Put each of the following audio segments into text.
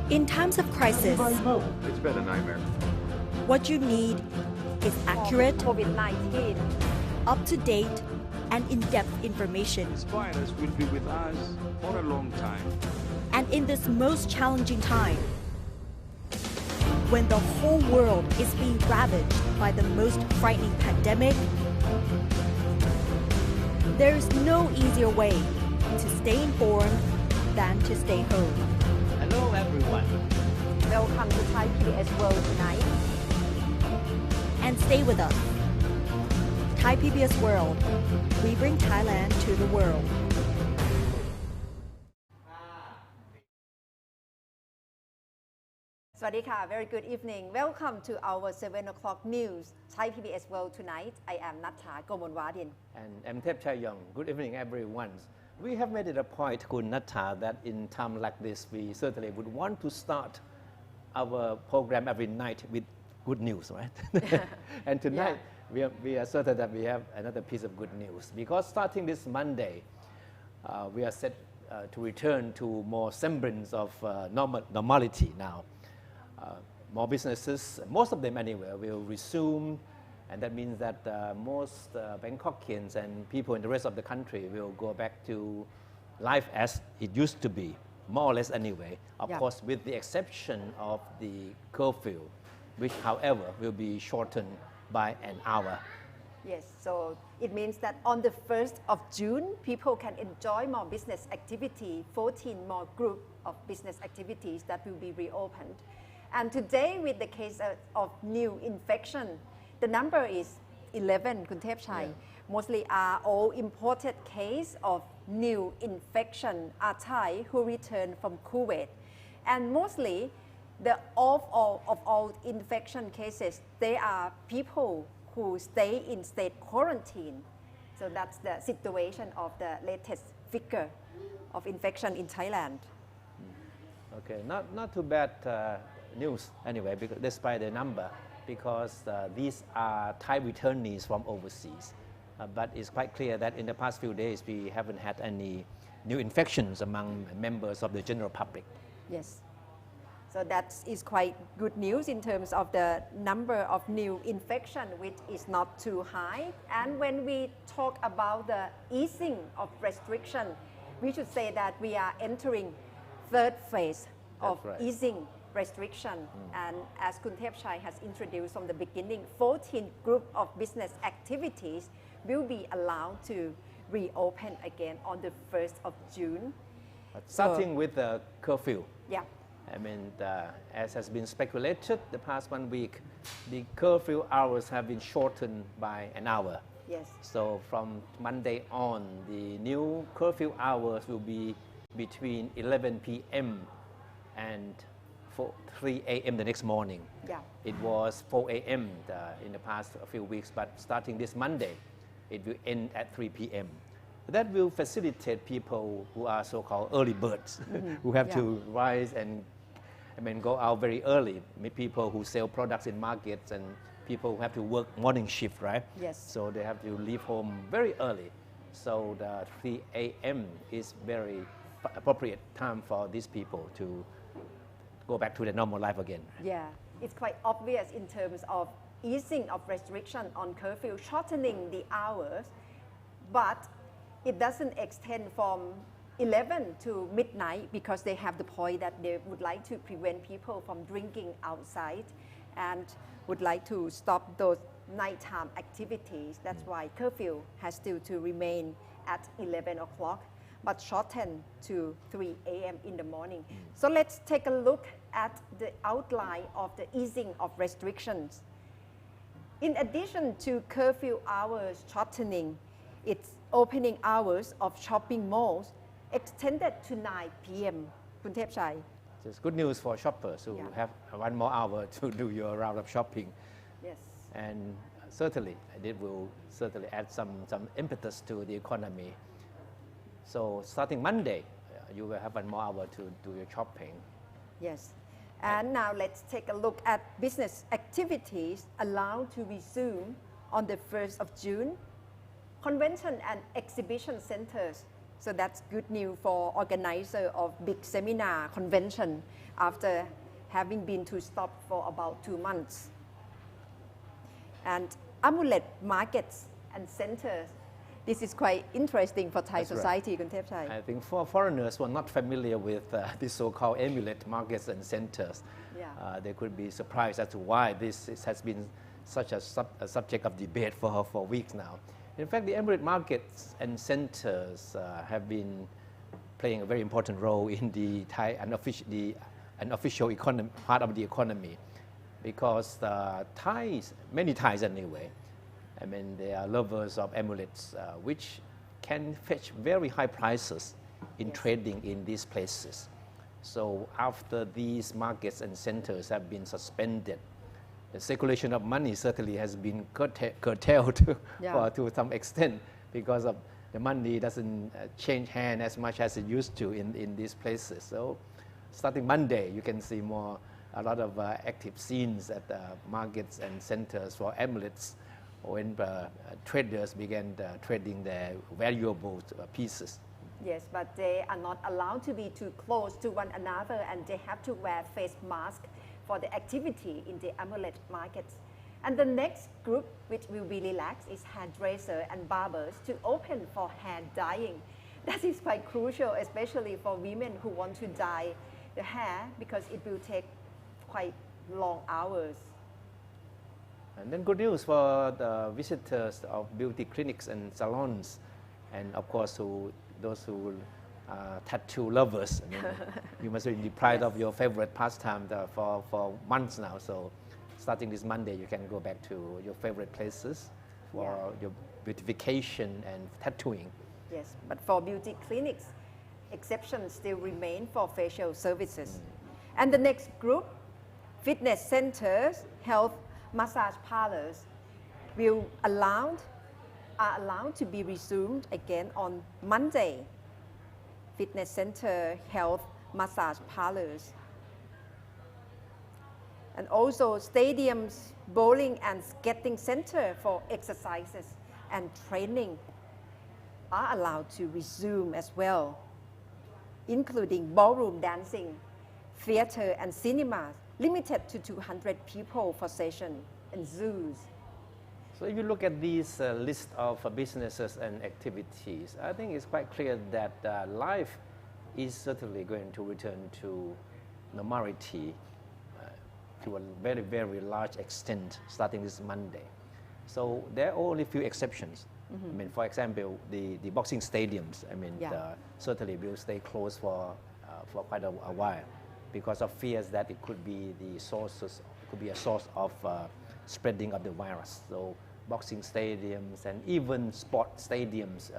In times of crisis, It's been a nightmare. what you need is accurate, COVID-19 up-to-date, and in-depth information. This virus will be with us for a long time. And in this most challenging time, when the whole world is being ravaged by the most frightening pandemic, there is no easier way to stay informed than to stay home. Hello everyone. Welcome to Thai PBS World Tonight. And stay with us. Thai PBS World. We bring Thailand to the world. Swadika, very good evening. Welcome to our 7 o'clock news, Thai PBS World Tonight. I am Natha Gomonwadin. And I'm Thep Chayong. Good evening everyone. We have made it a point, Kun Natha, that in time like this, we certainly would want to start our program every night with good news, right? And tonight, we are certain that we have another piece of good news. Because starting this Monday, we are set to return to more semblance of normality now. More businesses, most of them anyway, will resume, and that means that most Bangkokians and people in the rest of the country will go back to life as it used to be, more or less anyway. Of course, with the exception of the curfew, which, however, will be shortened by an hour. Yes, so it means that on the 1st of June, people can enjoy more business activity, 14 more group of business activities that will be reopened. And today, with the case of new infection, the number is 11, Kun Thep Chai. Mostly are all imported case of new infection are Thai who returned from Kuwait. And mostly, of all infection cases, they are people who stay in state quarantine. So that's the situation of the latest figure of infection in Thailand. Okay, not too bad news anyway, because despite the number, because these are Thai returnees from overseas. But it's quite clear that in the past few days, we haven't had any new infections among members of the general public. Yes. So that is quite good news in terms of the number of new infection, which is not too high. And when we talk about the easing of restriction, we should say that we are entering third phase of easing restriction. And as Kun Thep Chai has introduced from the beginning, 14 group of business activities will be allowed to reopen again on the 1st of June. Starting with the curfew. Yeah. I mean, as has been speculated the past 1 week, the curfew hours have been shortened by an hour. Yes. So from Monday on, the new curfew hours will be between 11 p.m. and 3 a.m. the next morning. Yeah. It was 4 a.m. In the past few weeks, but starting this Monday, it will end at 3 p.m. That will facilitate people who are so-called early birds, who have to rise and go out very early. People who sell products in markets and people who have to work morning shift, right? Yes. So they have to leave home very early. So the 3 a.m. is very appropriate time for these people to go back to their normal life again. Yeah, it's quite obvious in terms of easing of restriction on curfew, shortening the hours, but it doesn't extend from 11 to midnight because they have the point that they would like to prevent people from drinking outside and would like to stop those nighttime activities. That's why curfew has still to remain at 11 o'clock, but shortened to 3 a.m. in the morning. So let's take a look at the outline of the easing of restrictions. In addition to curfew hours shortening, its opening hours of shopping malls extended to 9 p.m. Kun Thep Chai. It's good news for shoppers who have 1 more hour to do your round of shopping. Yes. And certainly, it will certainly add some impetus to the economy. So starting Monday, you will have 1 more hour to do your shopping. Yes. And now let's take a look at business activities allowed to resume on the 1st of June. Convention and exhibition centers So that's good news for organizer of big seminar convention after having been to stop for about 2 months. And amulet markets and centers. This is quite interesting for Thai That's right. society, Kun Thepchai. I think for foreigners who are not familiar with the so-called amulet markets and centers, Yeah. they could be surprised as to why this has been such a subject of debate for weeks now. In fact, the amulet markets and centers have been playing a very important role in the Thai unofficial economy, part of the economy, because Thais, many Thais anyway, I mean, they are lovers of amulets, which can fetch very high prices in trading in these places. So after these markets and centers have been suspended, the circulation of money certainly has been curtailed Yeah. to some extent, because of the money doesn't change hand as much as it used to in these places. So starting Monday, you can see a lot of active scenes at markets and centers for amulets, when traders began trading their valuable pieces. Yes, but they are not allowed to be too close to one another, and they have to wear face mask for the activity in the amulet markets. And the next group which will be relaxed is hairdresser and barbers to open for hair dyeing. That is quite crucial, especially for women who want to dye the hair, because it will take quite long hours. And then good news for the visitors of beauty clinics and salons, and of course those who tattoo lovers. I mean, you must be deprived of your favorite pastime for months now. So starting this Monday, you can go back to your favorite places for your beautification and tattooing. Yes, but for beauty clinics, exceptions still remain for facial services. And the next group, fitness centers, health massage parlors, are allowed to be resumed again on Monday. Fitness center, health massage parlors. And also stadiums, bowling and skating center for exercises and training are allowed to resume as well, including ballroom dancing, theater and cinemas, limited to 200 people for session, and zoos. So if you look at this list of businesses and activities, I think it's quite clear that life is certainly going to return to normality to a very, very large extent starting this Monday. So there are only a few exceptions. I mean, for example, the boxing stadiums, I mean, certainly will stay closed for quite a while, because of fears that it could be a source of spreading of the virus. So boxing stadiums and even sport stadiums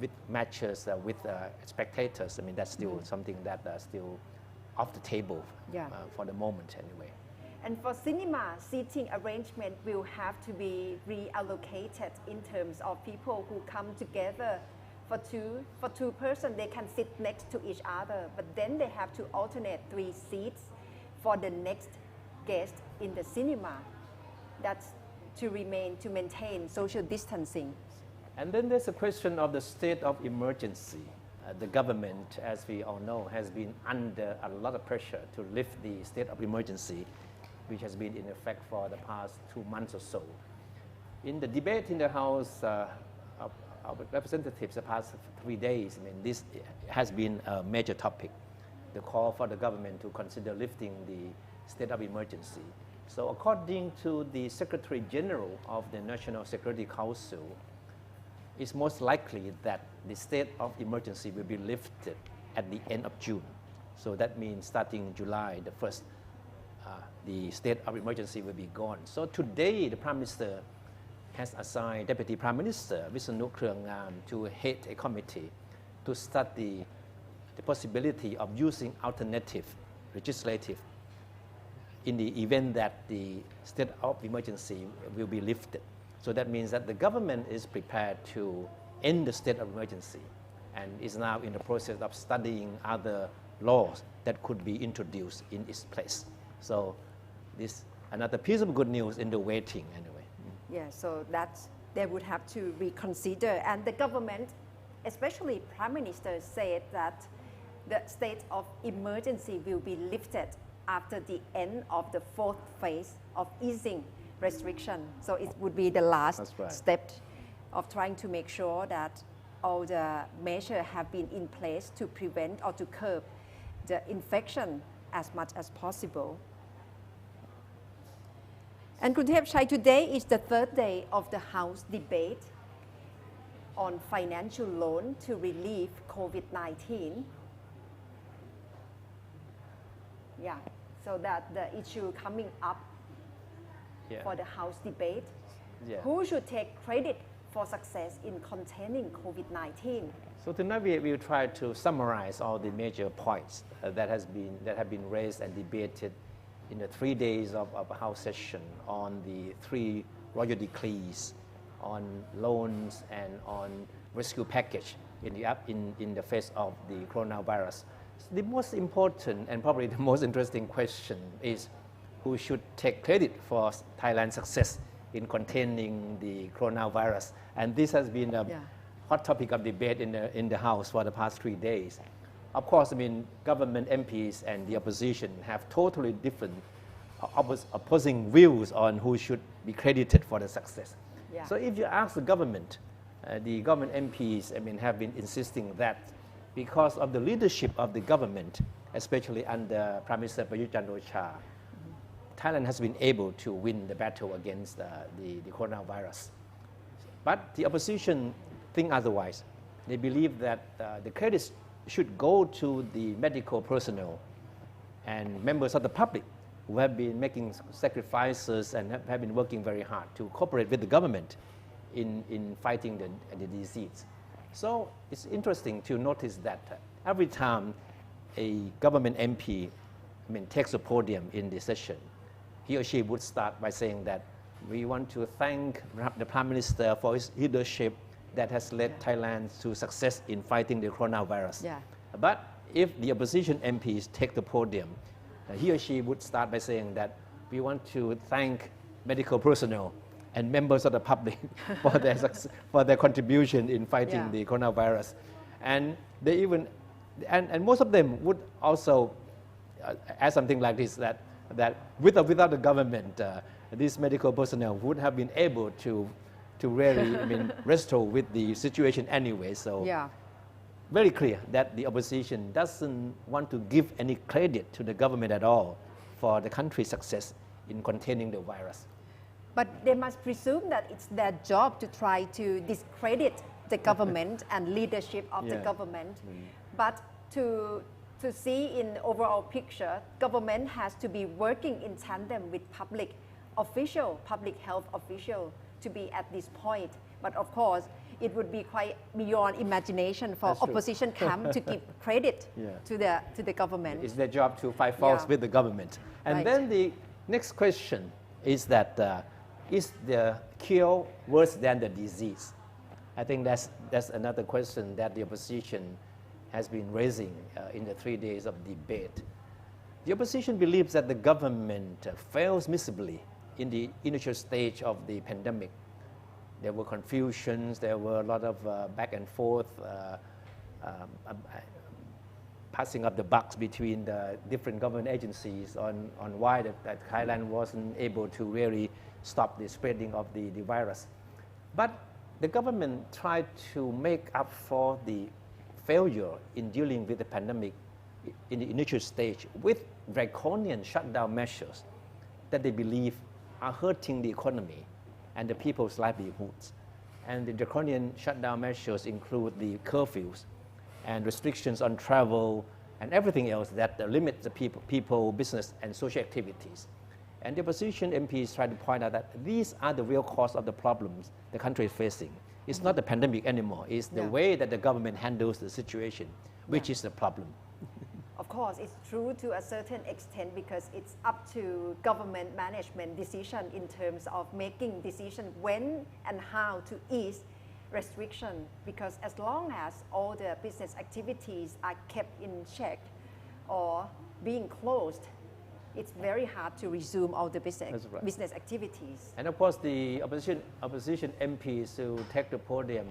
with matches with spectators, I mean, that's still something that still off the table for the moment anyway. And for cinema, seating arrangement will have to be reallocated in terms of people who come together for two persons. They can sit next to each other, but then they have to alternate 3 seats for the next guest in the cinema. That's to maintain social distancing. And then there's a question of the state of emergency. The government, as we all know, has been under a lot of pressure to lift the state of emergency, which has been in effect for the past 2 months or so. In the debate in the House of Representatives the past 3 days, I mean, this has been a major topic, the call for the government to consider lifting the state of emergency. So according to the Secretary General of the National Security Council, it's most likely that the state of emergency will be lifted at the end of June. So that means starting July the 1st, the state of emergency will be gone. So today, the Prime Minister has assigned Deputy Prime Minister Visanu Krungam to head a committee to study the possibility of using alternative legislative in the event that the state of emergency will be lifted. So that means that the government is prepared to end the state of emergency and is now in the process of studying other laws that could be introduced in its place. So this another piece of good news in the waiting anyway. Yeah, so that's they would have to reconsider, and the government especially Prime Minister said that the state of emergency will be lifted after the end of the fourth phase of easing restriction. So it would be the last That's right. step of trying to make sure that all the measures have been in place to prevent or to curb the infection as much as possible. And Kunthep Chai, today is the third day of the House debate on financial loan to relieve COVID-19. Yeah, so that the issue coming up Yeah. for the House debate. Yeah. Who should take credit for success in containing COVID-19? So tonight we will try to summarize all the major points that have been raised and debated in the 3 days of a House session on the 3 royal decrees on loans and on rescue package in the face of the coronavirus. The most important and probably the most interesting question is who should take credit for Thailand's success in containing the coronavirus. And this has been a hot topic of debate in the House for the past 3 days. Of course, I mean, government MPs and the opposition have totally different opposing views on who should be credited for the success. Yeah. So if you ask the government MPs, I mean, have been insisting that because of the leadership of the government, especially under Prime Minister Prayut Chan-o-cha, Thailand has been able to win the battle against the coronavirus. But the opposition think otherwise. They believe that the credit should go to the medical personnel and members of the public who have been making sacrifices and have been working very hard to cooperate with the government in fighting the disease. So it's interesting to notice that every time a government MP takes a podium in the session, he or she would start by saying that we want to thank the Prime Minister for his leadership that has led Thailand to success in fighting the coronavirus. Yeah. But if the opposition MPs take the podium, he or she would start by saying that we want to thank medical personnel and members of the public for their contribution in fighting the coronavirus. And they even, and most of them would also add something like this, that with or without the government, these medical personnel would have been able to really wrestle with the situation anyway. So very clear that the opposition doesn't want to give any credit to the government at all for the country's success in containing the virus. But they must presume that it's their job to try to discredit the government and leadership of the government. But to see in the overall picture, government has to be working in tandem with public health official to be at this point. But of course, it would be quite beyond imagination for opposition camp to give credit to the government. It's their job to fight faults with the government. And then the next question is that is the cure worse than the disease? I think that's another question that the opposition has been raising in the 3 days of debate. The opposition believes that the government fails miserably in the initial stage of the pandemic. There were confusions, there were a lot of back and forth, passing up the bucks between the different government agencies on why that Thailand wasn't able to really stop the spreading of the virus. But the government tried to make up for the failure in dealing with the pandemic in the initial stage with draconian shutdown measures that they believe are hurting the economy and the people's livelihoods. And the draconian shutdown measures include the curfews and restrictions on travel and everything else that limits the people, business, and social activities. And the opposition MPs try to point out that these are the real cause of the problems the country is facing. It's not the pandemic anymore. It's the way that the government handles the situation, which is the problem. Of course, it's true to a certain extent because it's up to government management decision in terms of making decision when and how to ease restriction. Because as long as all the business activities are kept in check or being closed, it's very hard to resume all the That's right. business activities. And of course, the opposition MPs who take the podium,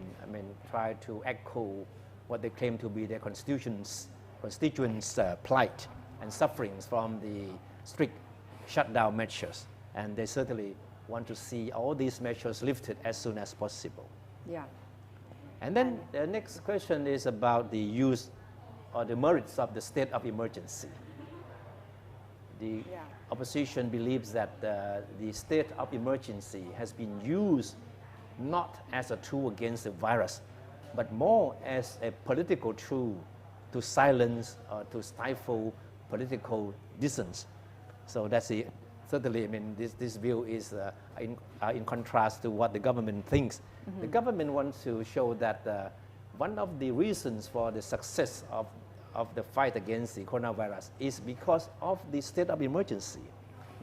try to echo what they claim to be their constituents' plight and sufferings from the strict shutdown measures. And they certainly want to see all these measures lifted as soon as possible. Yeah. And then the next question is about the use or the merits of the state of emergency. The opposition believes that the state of emergency has been used not as a tool against the virus, but more as a political tool to silence or to stifle political dissent. So that's certainly, this view is in contrast to what the government thinks. Mm-hmm. The government wants to show that one of the reasons for the success of the fight against the coronavirus is because of the state of emergency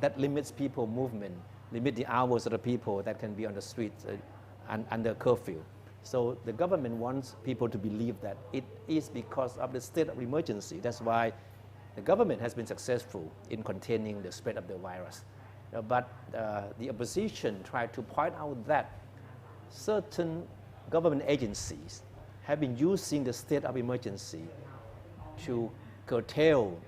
that limits people movement, limit the hours of the people that can be on the streets under curfew. So the government wants people to believe that it is because of the state of emergency. That's why the government has been successful in containing the spread of the virus. But the opposition tried to point out that certain government agencies have been using the state of emergency to curtail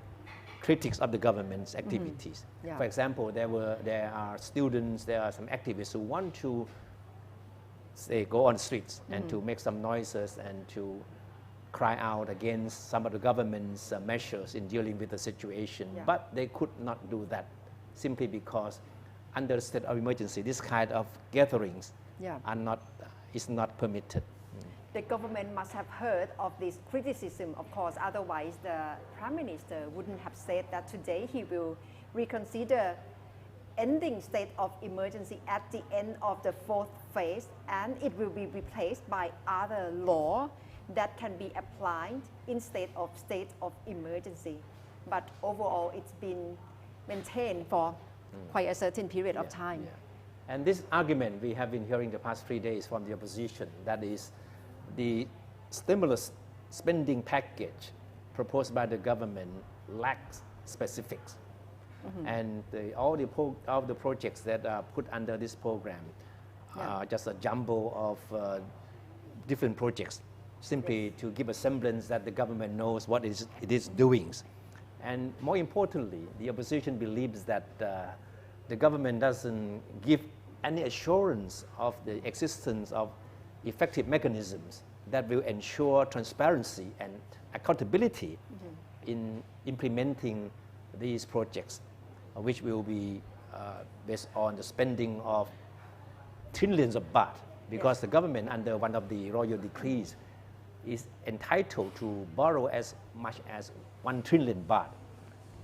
critics of the government's activities. Mm-hmm. Yeah. For example, there are students, there are some activists who want to go on the streets and to make some noises and to cry out against some of the government's measures in dealing with the situation. Yeah. But they could not do that simply because under the state of emergency, this kind of gatherings is not permitted. The government must have heard of this criticism, of course, otherwise the Prime Minister wouldn't have said that today he will reconsider ending state of emergency at the end of the 4th phase, and it will be replaced by other law that can be applied instead of state of emergency. But overall, it's been maintained for quite a certain period of time. Yeah. And this argument we have been hearing the past 3 days from the opposition, that is the stimulus spending package proposed by the government lacks specifics. Mm-hmm. And all the projects that are put under this program are just a jumble of different projects, simply to give a semblance that the government knows what it is doing. And more importantly, the opposition believes that the government doesn't give any assurance of the existence of effective mechanisms that will ensure transparency and accountability in implementing these projects, which will be based on the spending of trillions of baht, because the government under one of the royal decrees is entitled to borrow as much as 1 trillion baht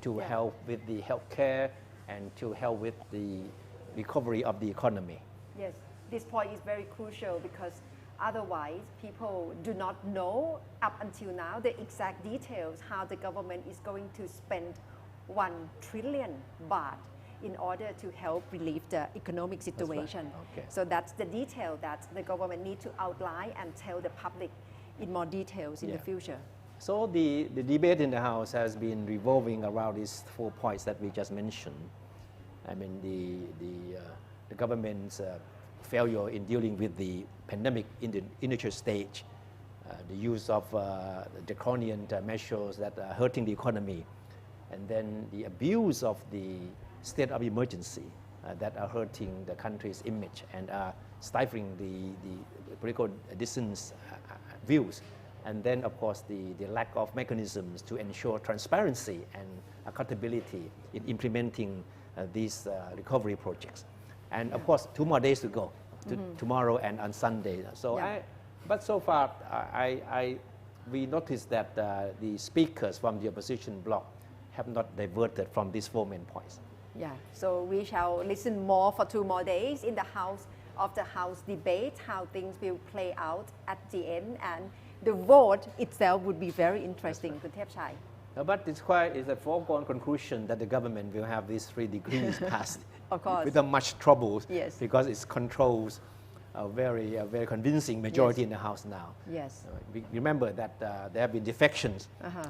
to help with the healthcare and to help with the recovery of the economy. Yes, this point is very crucial because otherwise people do not know up until now the exact details how the government is going to spend 1 trillion baht in order to help relieve the economic situation. That's right. Okay. So that's the detail that the government needs to outline and tell the public in more details in the future. So the debate in the House has been revolving around these 4 points that we just mentioned. I mean, the government's failure in dealing with the pandemic in the initial stage, the use of draconian measures that are hurting the economy, and then the abuse of the state of emergency that are hurting the country's image and are stifling the political dissent views. And then, of course, the lack of mechanisms to ensure transparency and accountability in implementing these recovery projects. And of course, 2 more days to go, tomorrow and on Sunday. So, but so far, we noticed that the speakers from the opposition bloc have not diverted from these 4 main points. Yeah, so we shall listen more for 2 more days in the House debate, how things will play out at the end, and the vote itself would be very interesting, Kun Thepchai. But it's a foregone conclusion that the government will have these 3 degrees passed of course. Without much trouble, yes. because it controls a very convincing majority in the House now. Yes. We remember that there have been defections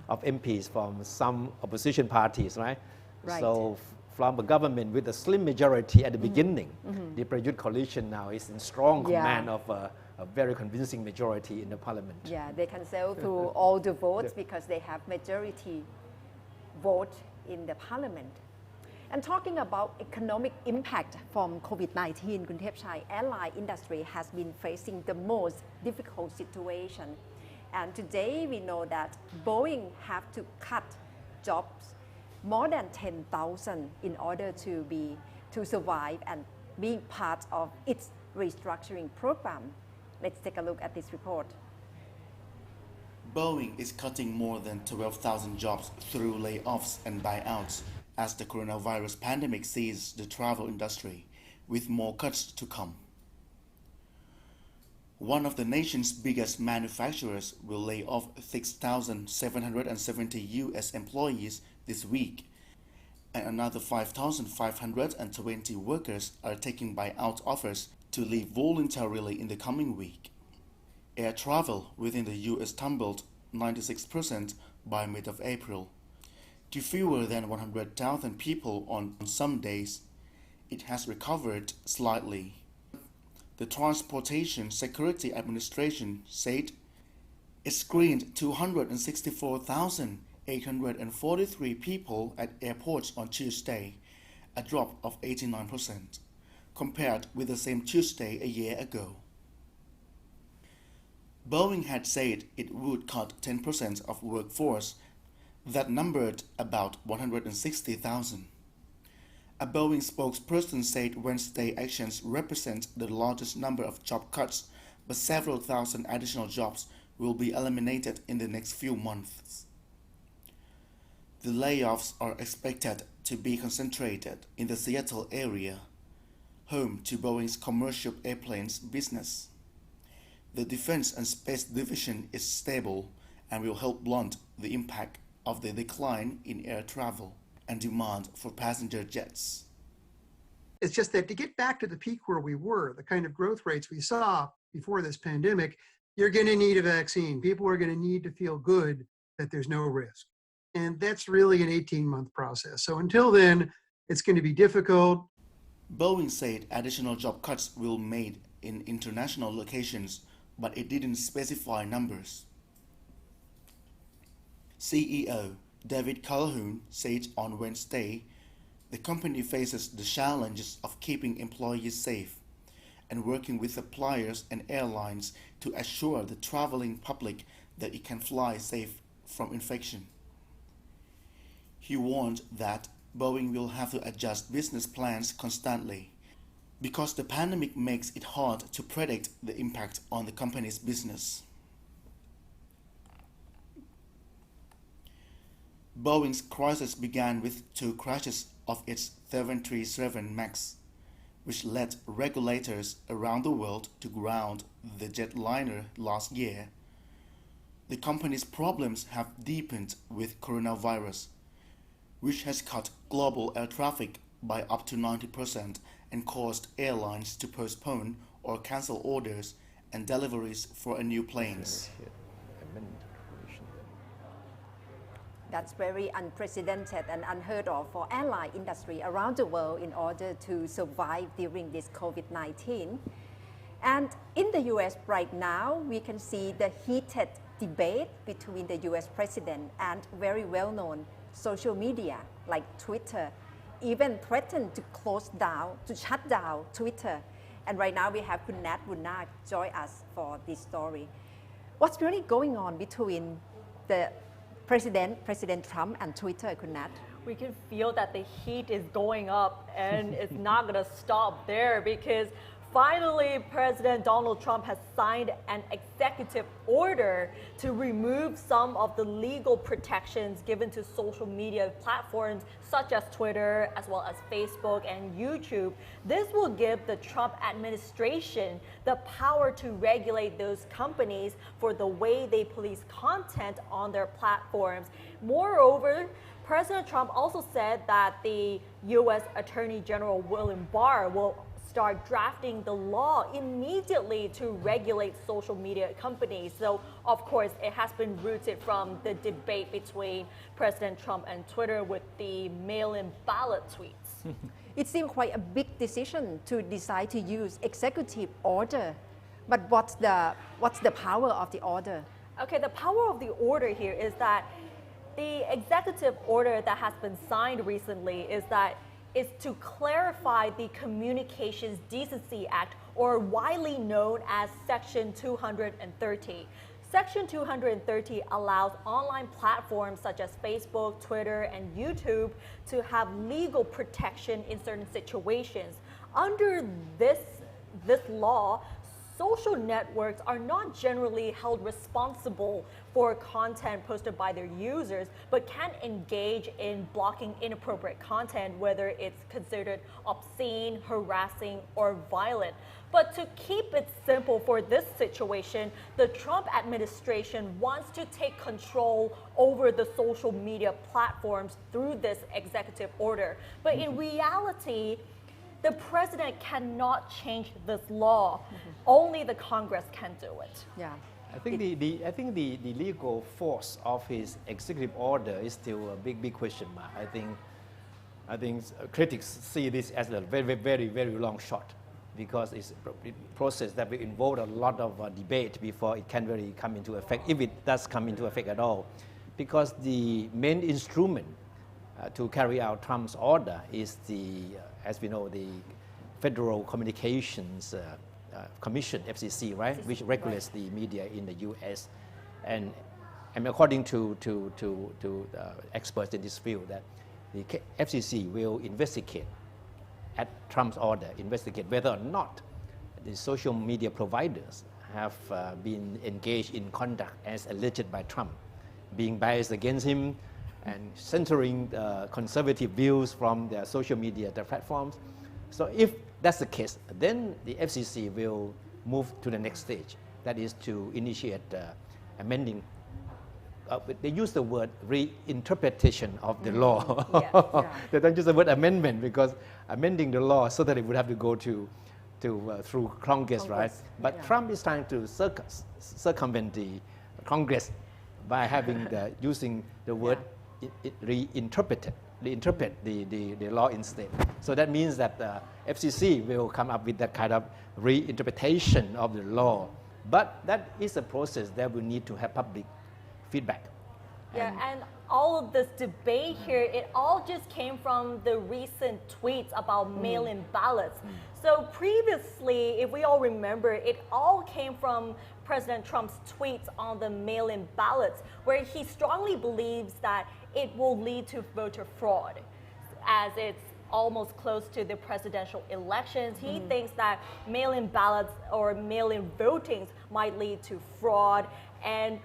of MPs from some opposition parties, right? Right. So from a government with a slim majority at the beginning. The Prayut coalition now is in strong command of a very convincing majority in the parliament. Yeah, they can sail through all the votes because they have majority vote in the parliament. And talking about economic impact from COVID-19, Kun Thepchai, airline industry has been facing the most difficult situation. And today we know that Boeing have to cut jobs more than 10,000 in order to survive and being part of its restructuring program. Let's take a look at this report. Boeing is cutting more than 12,000 jobs through layoffs and buyouts as the coronavirus pandemic seized the travel industry, with more cuts to come. One of the nation's biggest manufacturers will lay off 6,770 U.S. employees this week, and another 5,520 workers are taking buyout offers to leave voluntarily in the coming week. Air travel within the U.S. tumbled 96% by mid of April. To fewer than 100,000 people on some days, it has recovered slightly. The Transportation Security Administration said it screened 264,843 people at airports on Tuesday, a drop of 89%, compared with the same Tuesday a year ago. Boeing had said it would cut 10% of workforce that numbered about 160,000. A Boeing spokesperson said Wednesday actions represent the largest number of job cuts, but several thousand additional jobs will be eliminated in the next few months. The layoffs are expected to be concentrated in the Seattle area, home to Boeing's commercial airplanes business. The Defense and Space Division is stable and will help blunt the impact of the decline in air travel and demand for passenger jets. It's just that to get back to the peak where we were, the kind of growth rates we saw before this pandemic, you're going to need a vaccine. People are going to need to feel good that there's no risk. And that's really an 18-month process. So until then, it's going to be difficult. Boeing said additional job cuts will be made in international locations, but it didn't specify numbers. CEO David Calhoun said on Wednesday the company faces the challenges of keeping employees safe and working with suppliers and airlines to assure the traveling public that it can fly safe from infection. He warned that Boeing will have to adjust business plans constantly because the pandemic makes it hard to predict the impact on the company's business. Boeing's crisis began with 2 crashes of its 737 MAX, which led regulators around the world to ground the jetliner last year. The company's problems have deepened with coronavirus, which has cut global air traffic by up to 90% and caused airlines to postpone or cancel orders and deliveries for new planes. That's very unprecedented and unheard of for airline industry around the world in order to survive during this COVID-19. And in the US right now, we can see the heated debate between the US president and very well-known social media like Twitter, even threatened to shut down Twitter. And right now we have Kun Nat Bunak join us for this story. What's really going on between the President Trump and Twitter, Kun Nat? We can feel that the heat is going up and it's not going to stop there because finally President Donald Trump has signed an executive order to remove some of the legal protections given to social media platforms such as Twitter as well as Facebook and YouTube. This will give the Trump administration the power to regulate those companies for the way they police content on their platforms. Moreover, President Trump also said that the U.S. Attorney General William Barr will start drafting the law immediately to regulate social media companies. So, of course, it has been rooted from the debate between President Trump and Twitter with the mail-in ballot tweets. It seems quite a big decision to decide to use executive order. But what's the power of the order? Okay, the power of the order here is that the executive order that has been signed recently is to clarify the Communications Decency Act, or widely known as Section 230. Section 230 allows online platforms such as Facebook, Twitter, and YouTube to have legal protection in certain situations. Under this law, social networks are not generally held responsible for content posted by their users, but can engage in blocking inappropriate content, whether it's considered obscene, harassing, or violent. But to keep it simple for this situation, the Trump administration wants to take control over the social media platforms through this executive order. But in reality, the president cannot change this law. Only the Congress can do it. Yeah. I think the legal force of his executive order is still a big question mark. I think critics see this as a very long shot, because it's a process that will involve a lot of debate before it can really come into effect, if it does come into effect at all. Because the main instrument to carry out Trump's order is as we know, the Federal Communications Commission, FCC, right, which regulates the media in the U.S. And according to experts in this field, that the FCC will investigate at Trump's order, investigate whether or not the social media providers have been engaged in conduct as alleged by Trump, being biased against him and centering conservative views from their social media platforms. So if that's the case, then the FCC will move to the next stage. That is to initiate amending. They use the word reinterpretation of the law. They don't use the word amendment, because amending the law so that it would have to go through Congress, right? But Trump is trying to circumvent the Congress by using the word reinterpret the law instead. So that means that the FCC will come up with that kind of reinterpretation of the law. But that is a process that will need to have public feedback. Yeah, and all of this debate here, it all just came from the recent tweets about mail-in ballots. So previously, if we all remember, it all came from President Trump's tweets on the mail-in ballots, where he strongly believes that it will lead to voter fraud, as it's almost close to the presidential elections. He thinks that mail-in ballots or mail-in votings might lead to fraud. And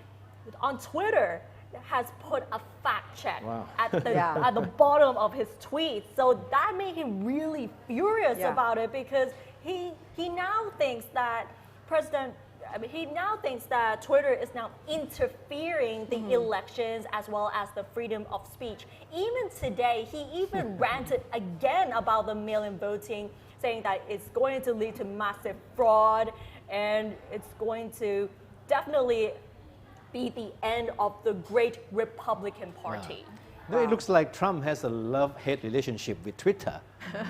on Twitter, has put a fact check at the bottom of his tweets. So that made him really furious about it, because he now thinks that Twitter is now interfering the elections as well as the freedom of speech. Even today, he even ranted again about the mail-in voting, saying that it's going to lead to massive fraud and it's going to definitely be the end of the great Republican Party. No, it looks like Trump has a love-hate relationship with Twitter.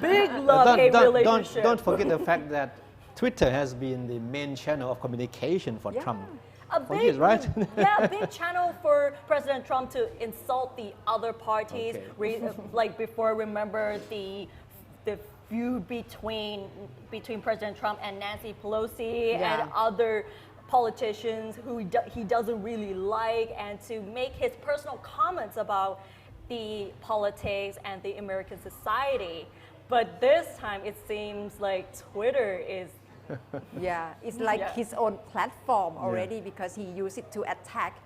Big love-hate relationship. Don't forget the fact that Twitter has been the main channel of communication for Trump. For years, right? A big channel for President Trump to insult the other parties. Like before, remember the feud between President Trump and Nancy Pelosi and other politicians who he doesn't really like, and to make his personal comments about the politics and the American society. But this time it seems like Twitter is it's like his own platform already, because he used it to attack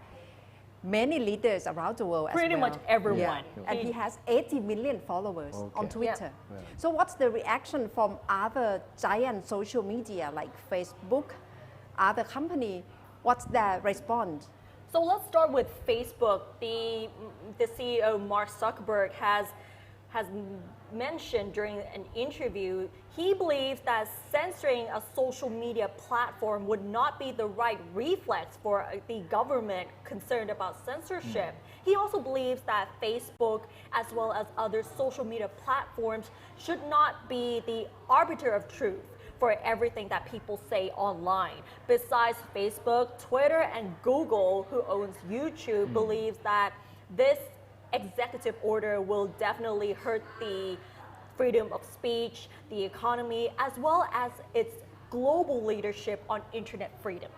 many leaders around the world. Pretty much everyone. And he has 80 million followers on Twitter. So what's the reaction from other giant social media like Facebook, other company? What's their response? So let's start with Facebook. The CEO Mark Zuckerberg has has mentioned during an interview, he believes that censoring a social media platform would not be the right reflex for the government concerned about censorship. He also believes that Facebook, as well as other social media platforms, should not be the arbiter of truth for everything that people say online. Besides Facebook, Twitter, and Google, who owns YouTube, believes that this executive order will definitely hurt the freedom of speech, the economy, as well as its global leadership on internet freedom.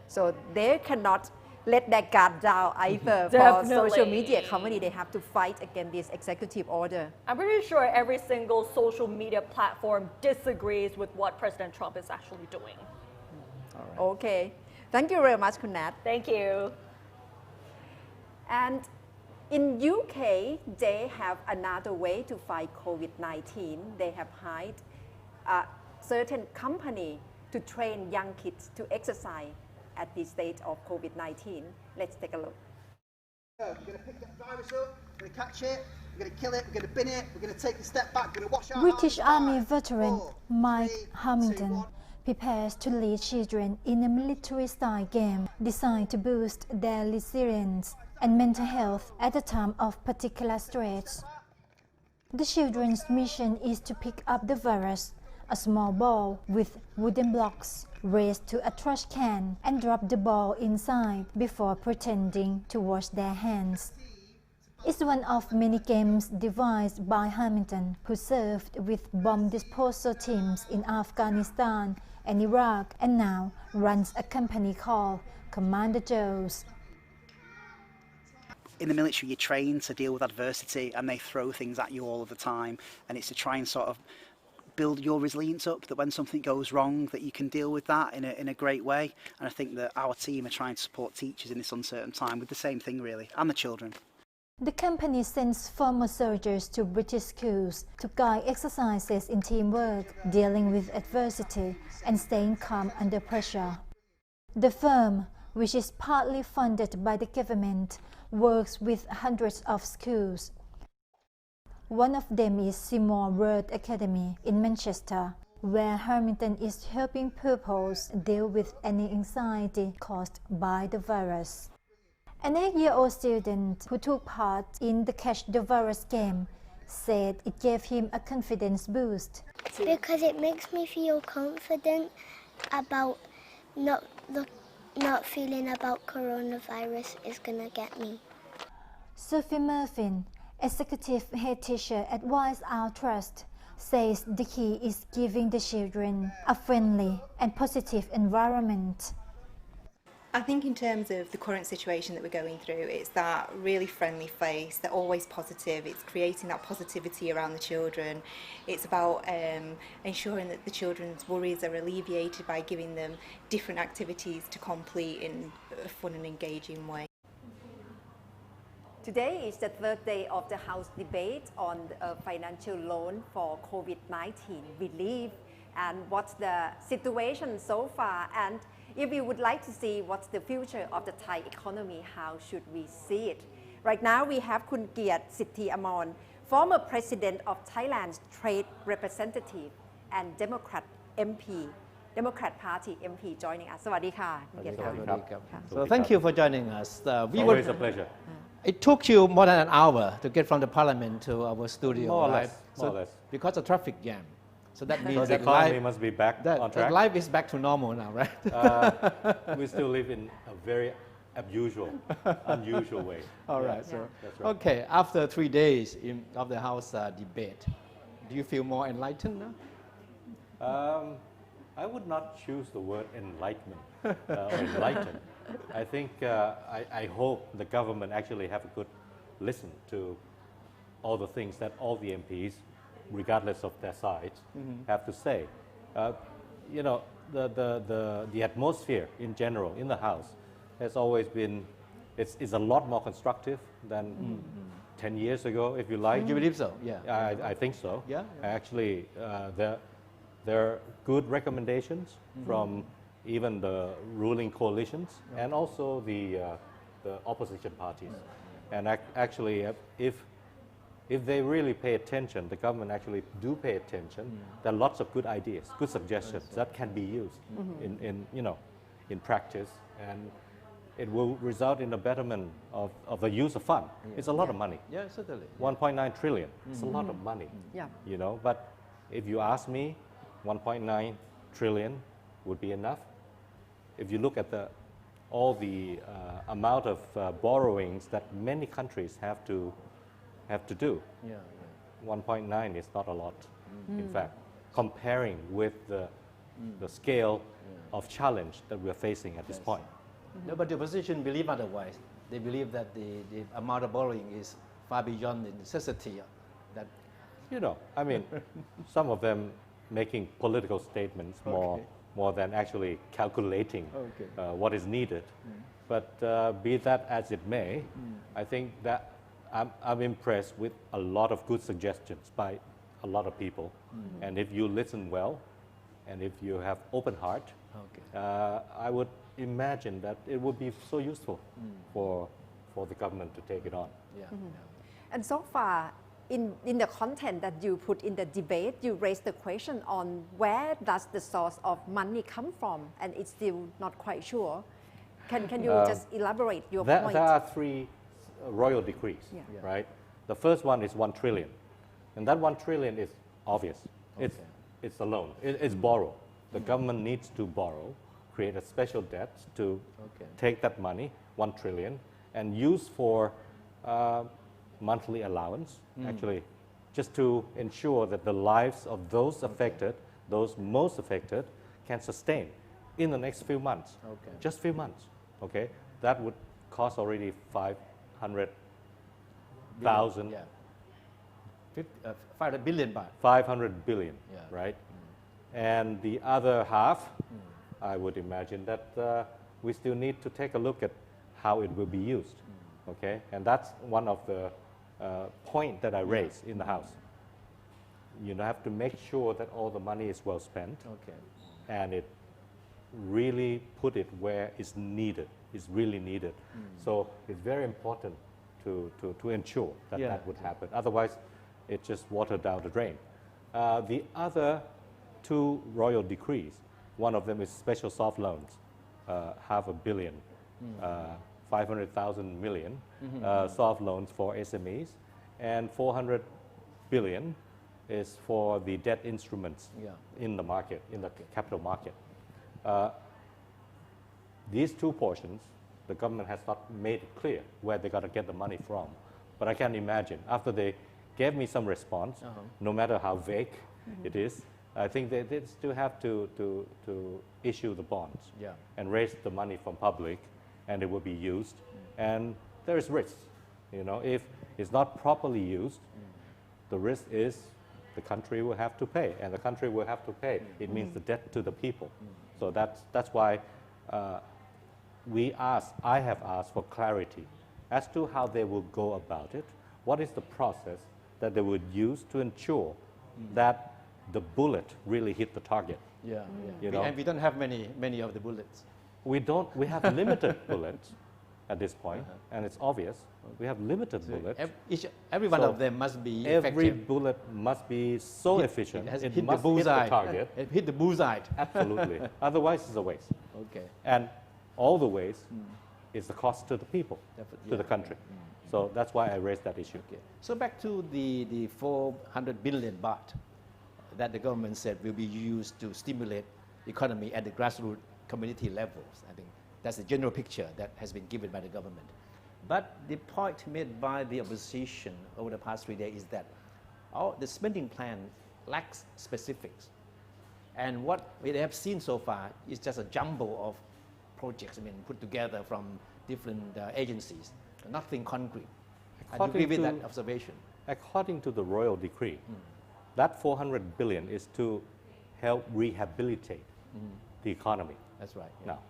So they cannot let their guard down either. For social Definitely. media company, they have to fight against this executive order. I'm pretty sure every single social media platform disagrees with what President Trump is actually doing. Okay. Thank you very much, Kun Nat. Thank you. And in UK, they have another way to fight COVID-19. They have hired a certain company to train young kids to exercise at the stage of COVID-19. Let's take a look. We're going to pick that virus up, we're going to catch it, we're going to kill it, we're going to bin it, we're going to take a step back, we're going to wash our British hands. Army 5, veteran 4, Mike 3, 2, Hamilton 1. prepares to lead children in a military-style game designed to boost their resilience and mental health at a time of particular stress. The children's mission is to pick up the virus, a small ball with wooden blocks, race to a trash can and drop the ball inside before pretending to wash their hands. It's one of many games devised by Hamilton, who served with bomb disposal teams in Afghanistan and Iraq and now runs a company called Commander Joe's. In the military, you're trained to deal with adversity and they throw things at you all of the time, and it's to try and sort of build your resilience up, that when something goes wrong that you can deal with that in a great way. And I think that our team are trying to support teachers in this uncertain time with the same thing really, and the children. The company sends former soldiers to British schools to guide exercises in teamwork, dealing with adversity and staying calm under pressure. The firm, which is partly funded by the government, works with hundreds of schools. One of them is Sittheeamorn World Academy in Manchester, where Hamilton is helping pupils deal with any anxiety caused by the virus. An 8-year-old student who took part in the Catch the Virus game said it gave him a confidence boost. Because it makes me feel confident about not feeling about coronavirus is gonna get me. Sophie Murphy, executive head teacher at Wise Our Trust, says the key is giving the children a friendly and positive environment. I think in terms of the current situation that we're going through, it's that really friendly face, they're always positive, it's creating that positivity around the children. It's about ensuring that the children's worries are alleviated by giving them different activities to complete in a fun and engaging way. Today is the third day of the House debate on a financial loan for COVID-19 relief and what's the situation so far. And if you would like to see what's the future of the Thai economy, how should we see it? Right now we have Kun Kiat Sittheeamorn, former president of Thailand's trade representative and Democrat Party MP joining us. สวัสดีค่ะ So thank you for joining us. Always a pleasure. It took you more than an hour to get from the parliament to our studio, More or right? less, more or less. Because of traffic jam. So that means So the that economy must be back on track. life is back to normal now, right? We still live in a very unusual way. All right. Yeah. So, That's right. okay, after 3 days of the House debate, do you feel more enlightened now? I would not choose the word enlightenment or enlighten. I think I hope the government actually have a good listen to all the things that all the MPs, regardless of their sides, have to say. You know, the atmosphere in general in the House has always been, it's a lot more constructive than 10 years ago, if you like. You believe so? Yeah. I think so. Yeah. Actually, there are good recommendations from even the ruling coalitions and also the opposition parties. And actually, if if they really pay attention, the government actually do pay attention, there are lots of good ideas, good suggestions that can be used in practice, and it will result in a betterment of the use of fund. It's a lot of money. Yeah, certainly. 1.9 trillion. It's a lot of money. Yeah. But if you ask me, 1.9 trillion would be enough. If you look at all the amount of borrowings that many countries have to do, 1.9 is not a lot. In fact, comparing with the scale of challenge that we're facing at this point. No, but the opposition believe otherwise. They believe that the amount of borrowing is far beyond the necessity. That I mean, some of them making political statements more than actually calculating what is needed. But be that as it may, I think that I'm impressed with a lot of good suggestions by a lot of people. And if you listen well, and if you have open heart, I would imagine that it would be so useful for the government to take it on. And so far, in the content that you put in the debate, you raised the question on where does the source of money come from, and it's still not quite sure. Can you just elaborate your point? There are 3 royal decrees, right? The first one is 1 trillion, and that 1 trillion is obvious. It's a loan. It's borrow. The government needs to borrow, create a special debt to take that money, 1 trillion, and use for monthly allowance, actually, just to ensure that the lives of those affected, those most affected, can sustain in the next few months. Just few months. That would cost already 500,000. 500 billion baht. 500 billion, right? And the other half, I would imagine that we still need to take a look at how it will be used. And that's one of the point that I raised in the House. You have to make sure that all the money is well spent, and it really put it where it's needed. It's really needed. So it's very important to ensure that that would happen. Otherwise, it just watered down the drain. The other 2 royal decrees, one of them is special soft loans, $500 million, 500,000 million soft loans for SMEs, and 400 billion is for the debt instruments in the market, in the capital market. These 2 portions, the government has not made it clear where they got to get the money from. But I can imagine, after they gave me some response, no matter how vague it is, I think they still have to issue the bonds and raise the money from public, and it will be used. And there is risk. If it's not properly used, the risk is the country will have to pay, and the country will have to pay. It means the debt to the people. So that's why I have asked for clarity as to how they will go about it. What is the process that they would use to ensure that the bullet really hit the target? And we don't have many of the bullets. We have limited bullets at this point, and it's obvious. We have limited bullets. Every one of them must be effective. Every bullet must be so efficient. It must hit the target. It hit the bullseye. Absolutely. Otherwise, it's a waste. And all the waste is the cost to the people, to the country. So that's why I raised that issue. So back to the 400 billion baht that the government said will be used to stimulate the economy at the grassroots community levels. I think that's the general picture that has been given by the government. But the point made by the opposition over the past 3 days is that the spending plan lacks specifics. And what we have seen so far is just a jumble of projects, put together from different agencies, nothing concrete. I agree with that observation. According to the royal decree, that 400 billion is to help rehabilitate the economy. That's right. Now,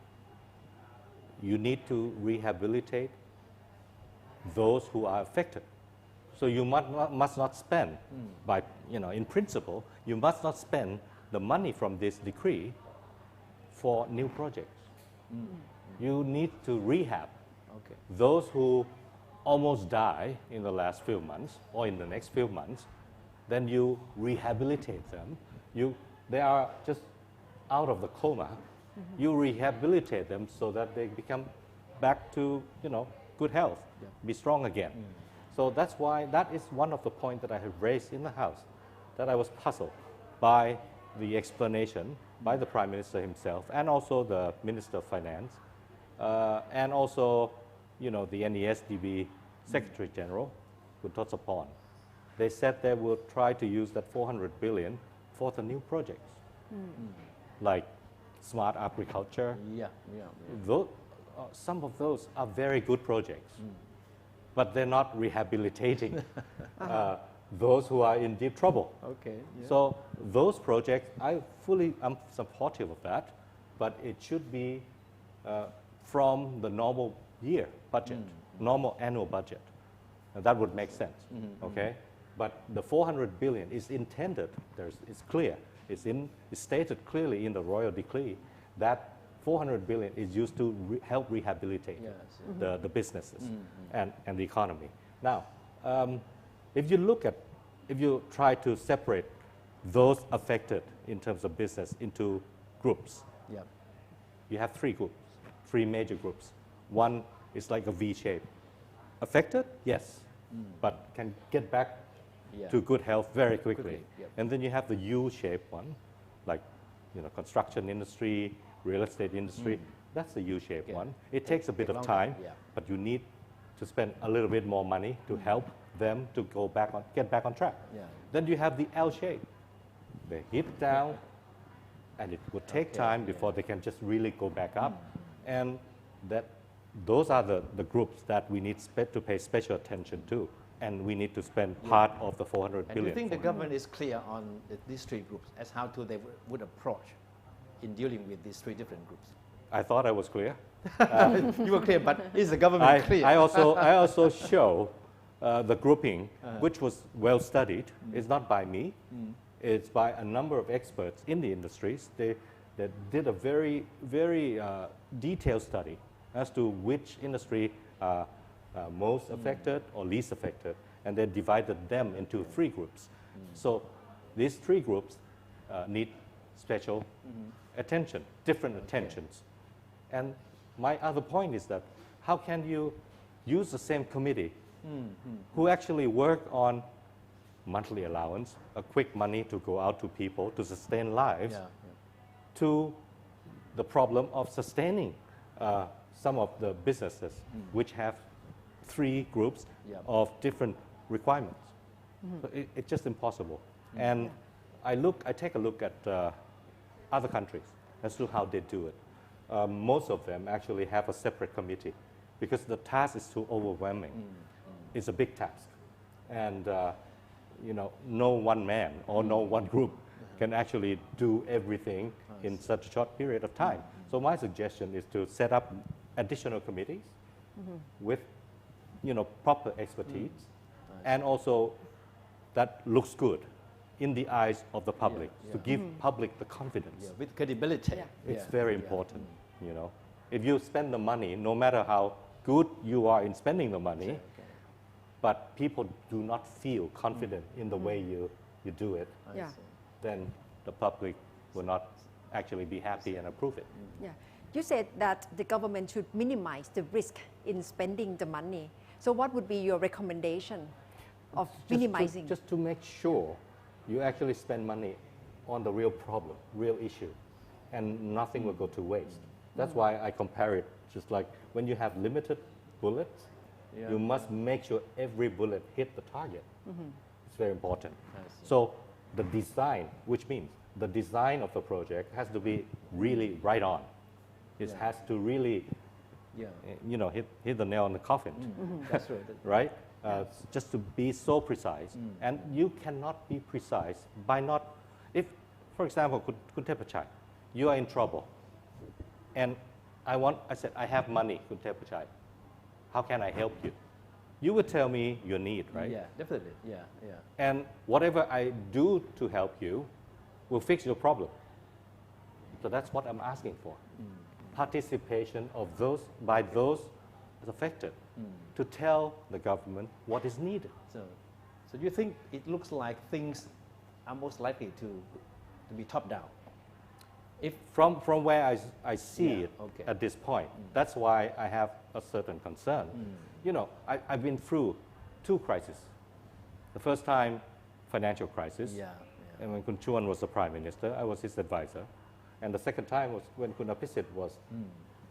you need to rehabilitate those who are affected. So you must not spend, in principle, you must not spend the money from this decree for new projects. You need to rehab those who almost die in the last few months or in the next few months, then you rehabilitate them. They are just out of the coma. You rehabilitate them so that they become back to good health, be strong again. So that's why that is one of the points that I have raised in the House, that I was puzzled by the explanation by the Prime Minister himself and also the Minister of Finance and also the NESDB Secretary General, Kuthotsaporn. They said they will try to use that 400 billion for the new projects, like smart agriculture. Some of those are very good projects, but they're not rehabilitating those who are in deep trouble. So those projects, I'm supportive of that, but it should be from the normal year budget, normal annual budget. That would make sense, okay? But the 400 billion is intended, it's clear, it's stated clearly in the royal decree that 400 billion is used to help rehabilitate the businesses and the economy. Now, if you try to separate those affected in terms of business into groups, you have three major groups. One is like a V shape. Affected? Yes, but can get back to good health very quickly. And then you have the U-shaped one, like construction industry, real estate industry. That's the U-shaped one. It takes a bit of time, but you need to spend a little bit more money to help them to get back on track. Then you have the L shape. They hit down, and it would take time before they can just really go back up. And those are the groups that we need to pay special attention to, and we need to spend part of the 400 billion. Do you think the government is clear on these three groups as how they would approach in dealing with these three different groups? I thought I was clear. You were clear, but is the government clear? I also show the grouping, which was well studied. It's not by me. It's by a number of experts in the industries. They did a very, very detailed study as to which industry are most affected or least affected, and they divided them into three groups. So these three groups need special attention, different attentions. And my other point is that how can you use the same committee who actually work on monthly allowance, a quick money to go out to people to sustain lives, to the problem of sustaining some of the businesses which have three groups of different requirements. So it's just impossible. And I take a look at other countries as to how they do it. Most of them actually have a separate committee because the task is too overwhelming. It's a big task. And no one man or no one group can actually do everything in such a short period of time. So my suggestion is to set up additional committees with proper expertise and also that looks good in the eyes of the public, to give public the confidence. With credibility. It's very important, If you spend the money, no matter how good you are in spending the money, but people do not feel confident in the way you do it, then the public will not actually be happy and approve it. You said that the government should minimize the risk in spending the money. So what would be your recommendation of minimizing? Just to make sure you actually spend money on the real problem, real issue, and nothing will go to waste. That's why I compare it just like when you have limited bullets, you must make sure every bullet hit the target. It's very important. So the design, which means the design of the project has to be really right on. It has to really, hit the nail on the coffin. That's right. Right? Just to be so precise. And you cannot be precise by not, if, for example, Kun Thepachai, you are in trouble. And I said, I have money, Kun Thepachai. How can I help you? You would tell me your need, right? Yeah, definitely. And whatever I do to help you will fix your problem. So that's what I'm asking for. Participation of by those is affected to tell the government what is needed. So you think it looks like things are most likely to be top down? If from where I see it at this point, that's why I have a certain concern. You know, I've been through 2 crises. The first time, financial crisis, and when Kun Chuan was the Prime Minister, I was his advisor. And the second time was when Kun Apisit was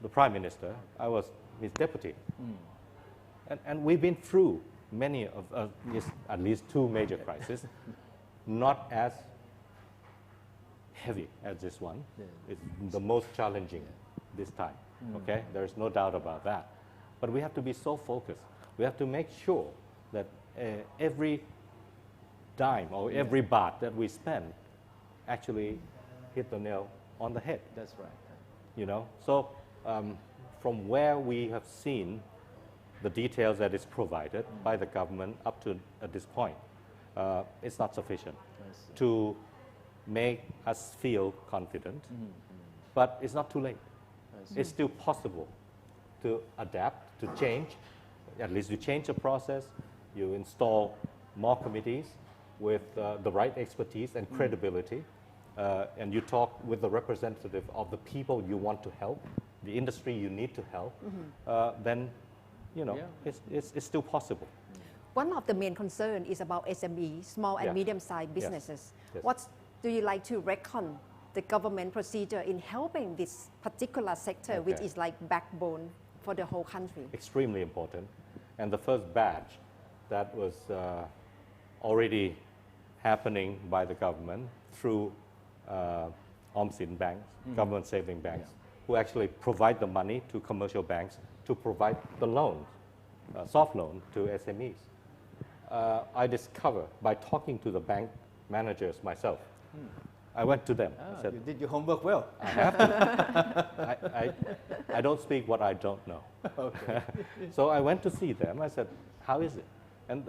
the Prime Minister, I was his deputy. And we've been through many of at least 2 major crises, not as heavy as this one. It's the most challenging this time. Okay, there's no doubt about that. But we have to be so focused. We have to make sure that every dime or every baht that we spend actually hit the nail on the head. That's right. You know, so from where we have seen the details that is provided by the government up to at this point, it's not sufficient to make us feel confident. But it's not too late. It's still possible to adapt, to change. At least you change the process, you install more committees with the right expertise and credibility, and you talk with the representative of the people you want to help, the industry you need to help, then, you know, it's still possible. One of the main concern is about SME, small and medium-sized businesses. Yes. What do you like to reckon the government procedure in helping this particular sector, which is like backbone for the whole country? Extremely important. And the first batch that was already happening by the government through Omsin banks, government saving banks, who actually provide the money to commercial banks to provide the loans, soft loan to SMEs. I discovered by talking to the bank managers myself. I went to them. I said, you did your homework well. I have to. I don't speak what I don't know. Okay. So I went to see them. I said, how is it? And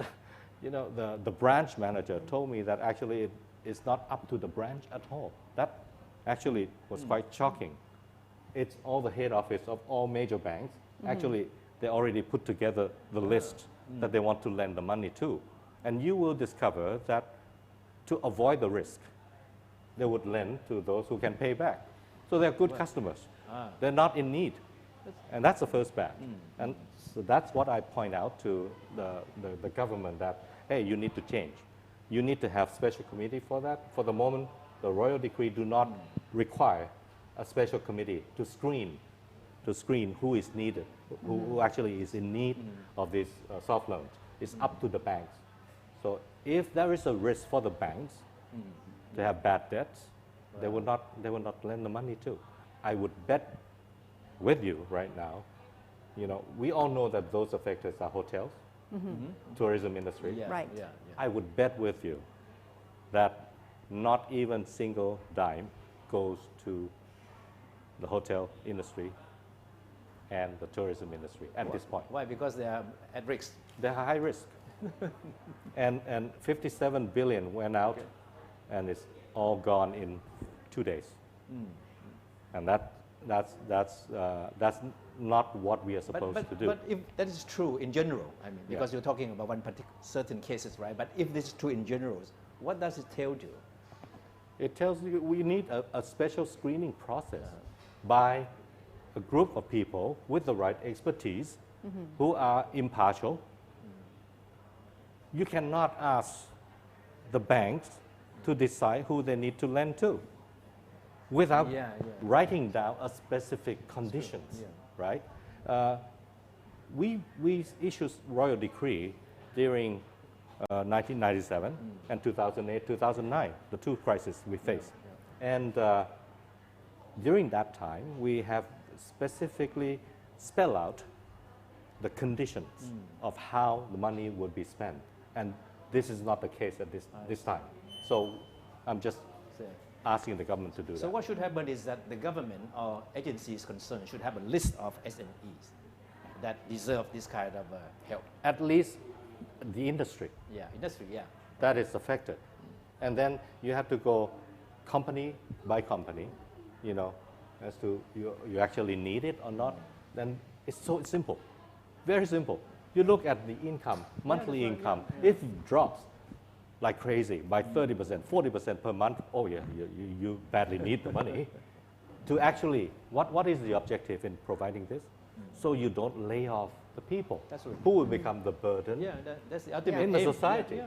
you know, the branch manager told me that actually it's not up to the branch at all. That actually was quite shocking. It's all the head office of all major banks. Actually, they already put together the list that they want to lend the money to. And you will discover that to avoid the risk, they would lend to those who can pay back. So they're good customers. They're not in need. And that's the first batch. And so that's what I point out to the government that, hey, you need to change. You need to have special committee for that. For the moment, the royal decree do not require a special committee to screen who is needed, who actually is in need of these soft loans. It's up to the banks. So if there is a risk for the banks to have bad debts, they will not lend the money to. I would bet with you right now, you know, we all know that those affected are hotels, tourism industry. Right. I would bet with you that not even single dime goes to the hotel industry and the tourism industry at this point. Why? Because they are at risk. They are high risk. and 57 billion went out, and it's all gone in 2 days. And that's not what we are supposed to do. But if that is true in general, I mean, because you're talking about one certain cases, right? But if this is true in general, what does it tell you? It tells you we need a special screening process by a group of people with the right expertise who are impartial. You cannot ask the banks to decide who they need to lend to without writing down a specific conditions, right? We issued royal decree during 1997 and 2008, 2009, the 2 crises we faced. And during that time, we have specifically spelled out the conditions of how the money would be spent. And this is not the case at this time. So I'm just asking the government to do that. So what should happen is that the government or agencies concerned should have a list of SMEs that deserve this kind of help. At least the industry. That is affected. And then you have to go company by company, you know, as to you actually need it or not. Then it's so simple. Very simple. You look at the income, monthly income. If it drops like crazy by 30%, 40% per month, oh yeah, you badly need the money. To actually, what is the objective in providing this? So you don't lay off the people who will become the burden that's the ultimate in the aim. society,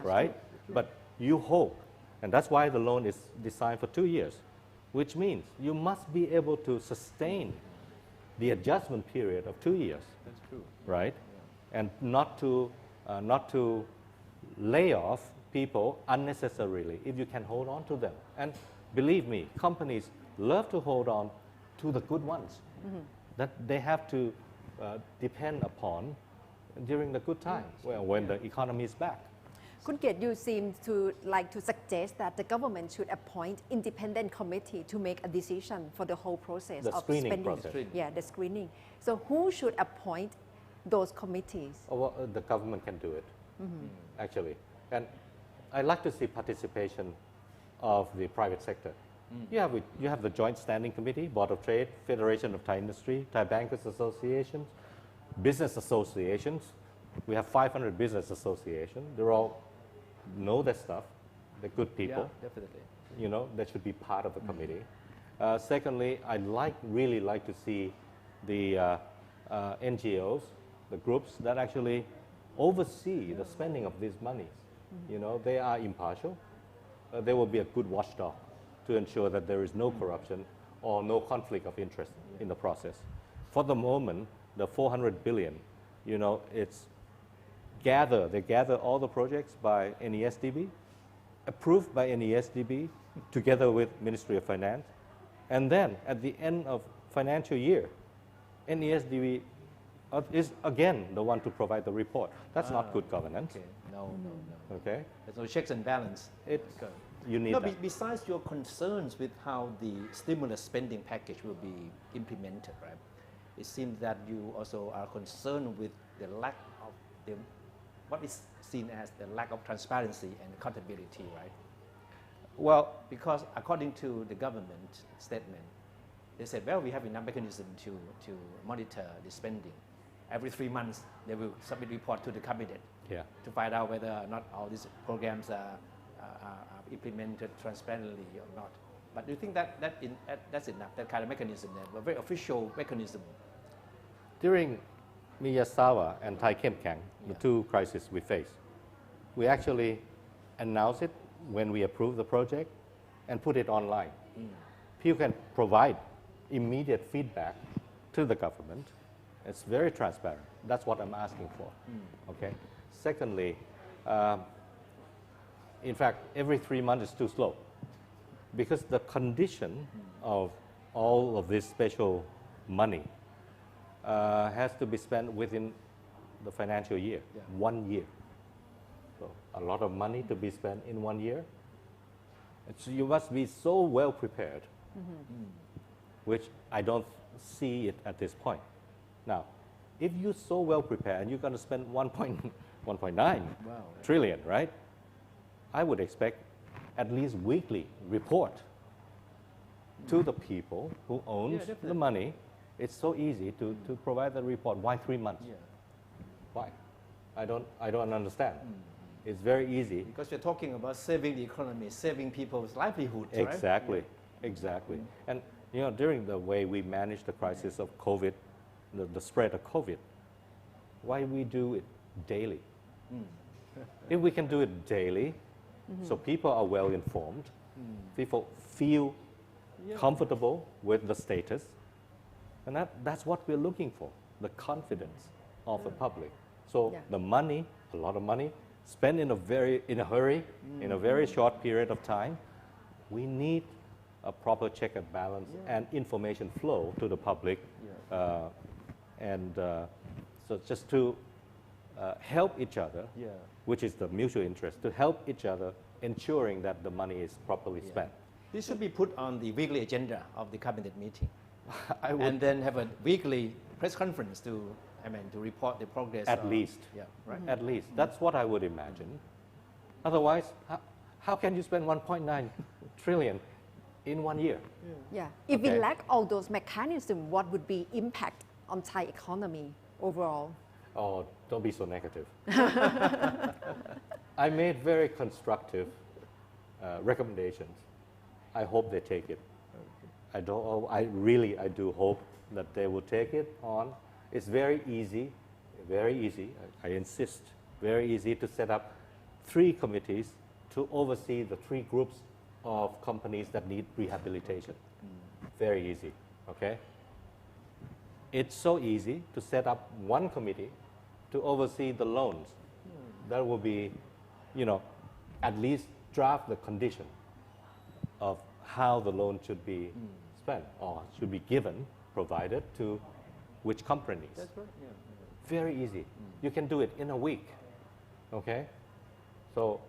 right? But you hope, and that's why the loan is designed for 2 years, which means you must be able to sustain the adjustment period of 2 years. That's true. Right? And not to lay off people unnecessarily if you can hold on to them. And believe me, companies love to hold on to the good ones that they have to depend upon during the good times, when the economy is back. Kun Kiat, you seem to like to suggest that the government should appoint independent committee to make a decision for the whole process The of screening spending. process. Yeah, the screening. So who should appoint those committees? The government can do it, actually. And I like to see participation of the private sector. You have the Joint Standing Committee, Board of Trade, Federation of Thai Industry, Thai Bankers Associations, business associations. We have 500 business associations. They're all know their stuff. They're good people. Yeah, definitely. You know, they should be part of the committee. Secondly, I really like to see the NGOs, the groups that actually oversee the spending of these monies. You know, they are impartial. They will be a good watchdog to ensure that there is no corruption or no conflict of interest in the process. For the moment, the 400 billion, you know, they gather all the projects by NESDB, approved by NESDB together with Ministry of Finance, and then at the end of financial year, NESDB is again the one to provide the report. That's not good governance. Okay. No. Okay? There's no checks and balance. You need that. Besides your concerns with how the stimulus spending package will be implemented, right? It seems that you also are concerned with the lack of what is seen as the lack of transparency and accountability, right? Well, because according to the government statement, they said, well, we have enough mechanism to monitor the spending. Every 3 months, they will submit report to the cabinet to find out whether or not all these programs are implemented transparently or not. But do you think that's enough, that kind of mechanism, a very official mechanism? During Miyazawa and Thai Kem Kang, the two crises we faced, we actually announced it when we approved the project and put it online. People can provide immediate feedback to the government. It's very transparent. That's what I'm asking for. Okay. Secondly, in fact, every 3 months is too slow because the condition of all of this special money has to be spent within the financial year, 1 year. So a lot of money to be spent in 1 year. So you must be so well prepared, which I don't see it at this point. Now, if you're so well prepared and you're going to spend 1.9 trillion, right? I would expect at least weekly report to the people who owns the money. It's so easy to provide the report. Why 3 months? Why? I don't understand. It's very easy. Because you're talking about saving the economy, saving people's livelihoods, right? Exactly. And you know, during the way we managed the crisis of COVID, the spread of COVID, why we do it daily? If we can do it daily, so people are well informed, people feel comfortable with the status, and that's what we're looking for, the confidence of the public. So the money, a lot of money, spent in a hurry, in a very short period of time, we need a proper check and balance and information flow to the public, so just to help each other, which is the mutual interest, to help each other, ensuring that the money is properly spent. This should be put on the weekly agenda of the cabinet meeting, and then have a weekly press conference to report the progress. At least, at least. That's what I would imagine. Otherwise, how can you spend 1.9 trillion in 1 year? If we lack all those mechanisms, what would be impact on Thai economy overall? Oh, don't be so negative. I made very constructive recommendations. I hope they take it. I do hope that they will take it on. It's very easy, I insist, very easy to set up 3 committees to oversee the 3 groups of companies that need rehabilitation. Very easy, okay? It's so easy to set up 1 committee to oversee the loans. That will be, at least draft the condition of how the loan should be spent or should be given, provided to which companies. That's right. Yeah. Very easy. You can do it in a week, okay? So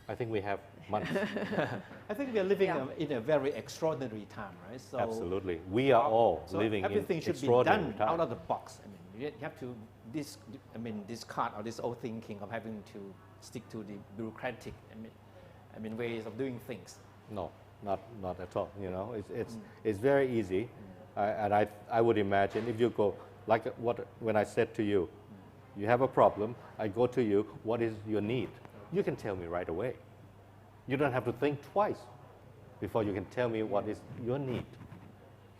I think we have months. I think we are living in a very extraordinary time, right? So absolutely. We are all living in everything should be extraordinary done time. out of the box. I mean, you have to discard all this old thinking of having to stick to the bureaucratic ways of doing things. No, not at all. It's very easy, and I would imagine if you go like when I said to you, you have a problem. I go to you. What is your need? You can tell me right away. You don't have to think twice before you can tell me what is your need.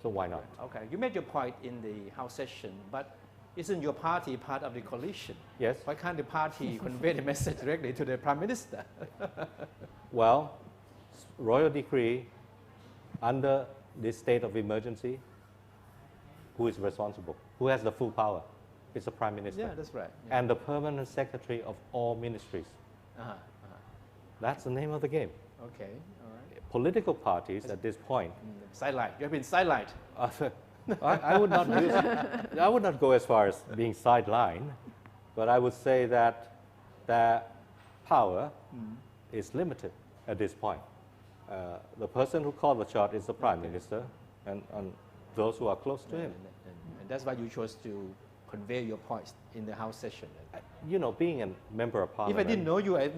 So why not? Okay, you made your point in the House session, but isn't your party part of the coalition? Yes. Why can't the party convey the message directly to the Prime Minister? Well, royal decree under this state of emergency, who is responsible? Who has the full power? It's the Prime Minister. Yeah, that's right. Yeah. And the permanent secretary of all ministries. That's the name of the game. Okay, all right. Political parties at this point. Sidelined. You have been sidelined. I would not go as far as being sidelined, but I would say that their power is limited at this point. The person who called the shot is the Prime Minister and those who are close to him. And that's why you chose to convey your points in the House session. Being a member of Parliament. If I didn't know you, I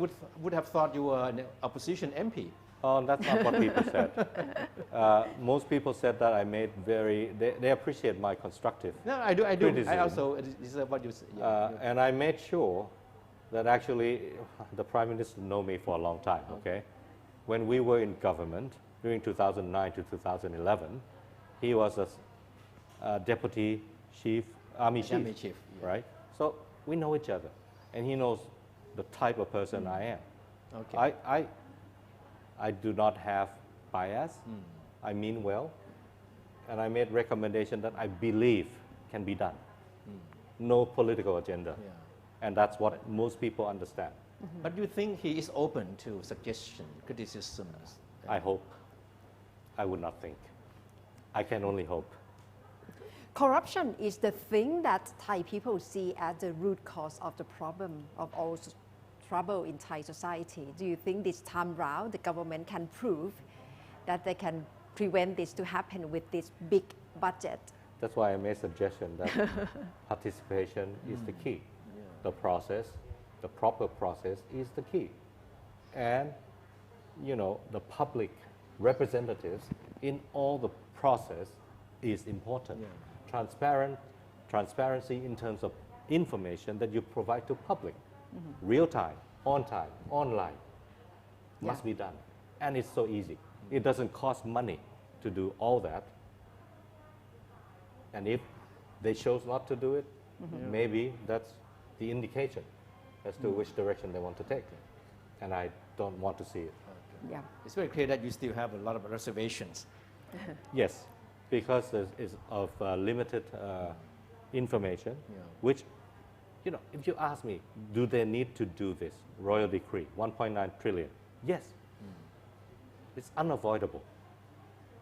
would have thought you were an opposition MP. Oh, that's not what people said. Most people said that I made they appreciate my constructive No, I do. criticism. I also, this is what you said. And I made sure that actually the Prime Minister know me for a long time, okay? When we were in government, during 2009 to 2011, he was a deputy chief, army chief, right? So we know each other, and he knows the type of person I am. Okay. I do not have bias. I mean well, and I made recommendation that I believe can be done. No political agenda, and that's what most people understand. But you think he is open to suggestions, criticisms? I hope. I would not think. I can only hope. Corruption is the thing that Thai people see as the root cause of the problem of all trouble in Thai society. Do you think this time round the government can prove that they can prevent this to happen with this big budget? That's why I made a suggestion that participation is the key. The process, the proper process is the key. And, the public representatives in all the process is important. Transparency in terms of information that you provide to public, real time, on time, online, must be done. And it's so easy. It doesn't cost money to do all that. And if they chose not to do it, maybe that's the indication as to which direction they want to take. And I don't want to see it. Yeah. It's very clear that you still have a lot of reservations. Yes, because it's of limited information, which, if you ask me, do they need to do this royal decree, 1.9 trillion? Yes, it's unavoidable.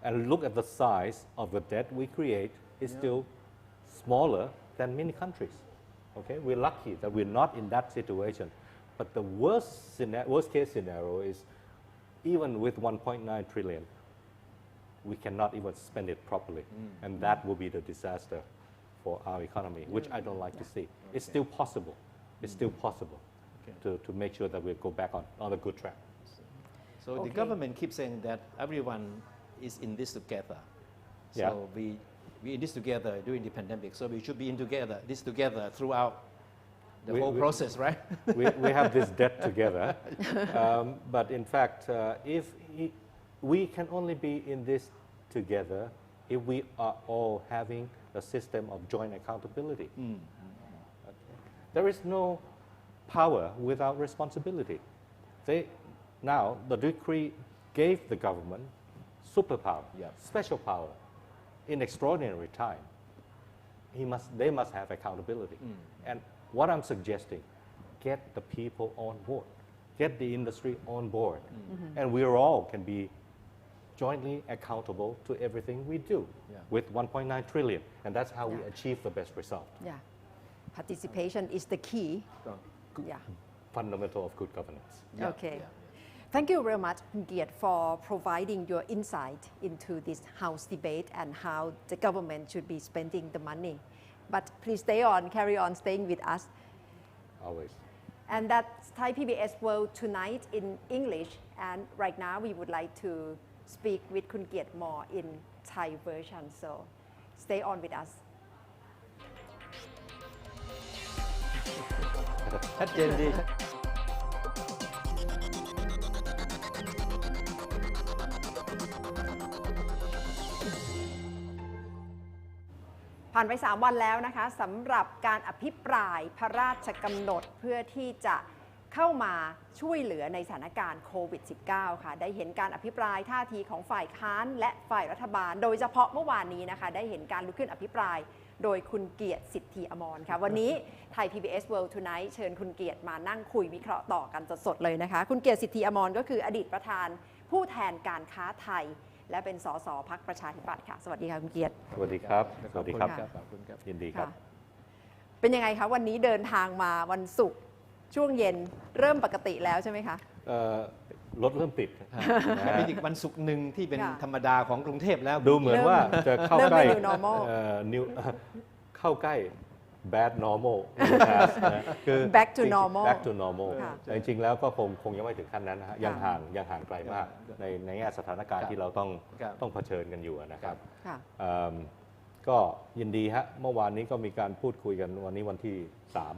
And look at the size of the debt we create is still smaller than many countries. Okay, we're lucky that we're not in that situation. But the worst case scenario is even with 1.9 trillion, we cannot even spend it properly. And that will be the disaster for our economy, which I don't like to see. It's still possible. It's still possible to make sure that we go back on a good track. So the government keeps saying that everyone is in this together. So we in this together during the pandemic. So we should be in this together throughout the whole process, right? we have this debt together. But in fact, we can only be in this together if we are all having a system of joint accountability. Okay. There is no power without responsibility. Now, the decree gave the government superpower, special power, in extraordinary time. They must have accountability. And what I'm suggesting, get the people on board, get the industry on board, and we all can be jointly accountable to everything we do with 1.9 trillion, and that's how we achieve the best result. Yeah, participation is the key. Yeah, fundamental of good governance. Okay. Thank you very much, Kiat, for providing your insight into this House debate and how the government should be spending the money. But please stay on, carry on staying with us. Always. And that's Thai PBS World Tonight in English. And right now we would like to speak with Kun Kiat more in Thai version. So stay on with us. ชัดเจนดี ผ่านไป3วันแล้วนะคะสำหรับการอภิปรายพระราชกำหนดเพื่อที่จะเข้ามาช่วยเหลือในสถานการณ์โควิด -19 ค่ะได้เห็นการอภิปรายท่าทีของฝ่ายค้านและฝ่ายรัฐบาลโดยเฉพาะเมื่อวานนี้นะคะได้เห็นการลุกขึ้นอภิปรายโดยคุณเกียรติสิทธิอมรค่ะวันนี้ไทย PBS World Tonight เชิญคุณเกียรติมานั่งคุยวิเคราะห์ต่อกันสดๆเลยนะคะคุณเกียรติสิทธิอมรก็คืออดีตประธานผู้แทนการค้าไทยและเป็นสสพรรคประชาธิปัตย์ค่ะสวัสดีค่ะคุณเกียรติสวัสดีครับสวัสดีครับยินดีครับเป็นยังไงคะวันนี้เดินทางมาวันศุกร์ช่วงเย็นเริ่มปกติแล้วใช่ไหมคะรถเริ่มปิดมีอีกวันศุกร์หนึ่งที่เป็นธรรมดาของกรุงเทพแล้วดูเหมือนว่าจะเข้าใกล้เข้าใกล้ bad normal คือ back to normal แต่จริงๆแล้วก็คงยังไม่ถึงขั้นนั้นนะฮะยังห่างไกลมากในแง่สถานการณ์ที่เราต้องเผชิญกันอยู่นะครับก็ยินดีฮะเมื่อวานนี้ก็มีการพูดคุยกันวันนี้วันที่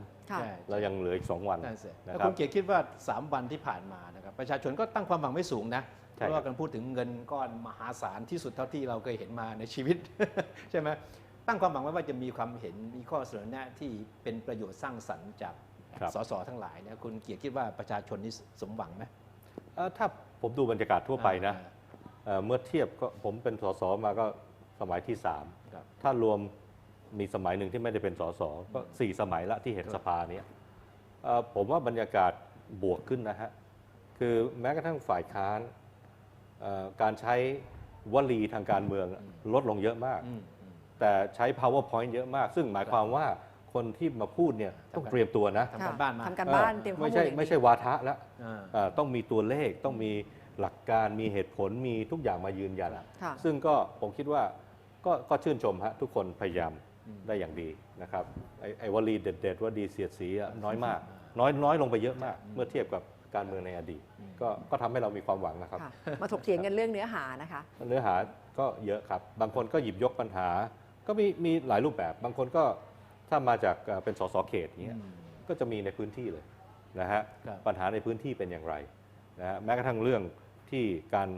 3เรายังเหลืออีก2วันนะครับคุณเกียรติคิดว่า3วันที่ผ่านมานะครับประชาชนก็ตั้งความหวังไม่สูงนะเพราะว่ากันพูดถึงเงินก้อนมหาศาลที่สุดเท่าที่เราเคยเห็นมาในชีวิตใช่ไหมตั้งความหวังไว้ว่าจะมีความเห็นมีข้อเสนอแนะที่เป็นประโยชน์สร้างสรรค์จากสสทั้งหลายเนี่ยคุณเกียรติคิดว่าประชาชนนี่สมหวังไหมถ้าผมดูบรรยากาศทั่วไปนะเมื่อเทียบก็ผมเป็นสสมาก็สมัยที่3ถ้ารวมมีสมัยหนึ่งที่ไม่ได้เป็นสสก็4สมัยละที่เห็นสภานี้ผมว่าบรรยากาศบวกขึ้นนะฮะคือแม้กระทั่งฝ่ายค้านการใช้วลีทางการเมืองลดลงเยอะมากแต่ใช้ PowerPoint เยอะมากซึ่งหมายความว่าคนที่มาพูดเนี่ยต้องเตรียมตัวนะทำการบ้านมาเตรียมข้อมูลไม่ใช่วาทะแล้วต้องมีตัวเลขต้องมีหลักการมีเหตุผลมีทุกอย่างมายืนยันซึ่งก็ผมคิดว่าก็ชื่นชมฮะทุกคนพยายามได้อย่างดีนะครับไอ้วลีเด็ดๆว่าดีเสียดสีน้อยมากน้อยลงไปเยอะมากเมื่อเทียบกับการเมืองในอดีตก็ทำให้เรามีความหวังนะครับมาถกเถียงกันเรื่องเนื้อหานะคะเนื้อหาก็เยอะครับบางคนก็หยิบยกปัญหาก็มีหลายรูปแบบบางคนก็ถ้ามาจากเป็นสสเขตนี้ก็จะมีในพื้นที่เลยนะฮะปัญหาในพื้นที่เป็นอย่างไรนะฮะแม้กระทั่งเรื่องที่การ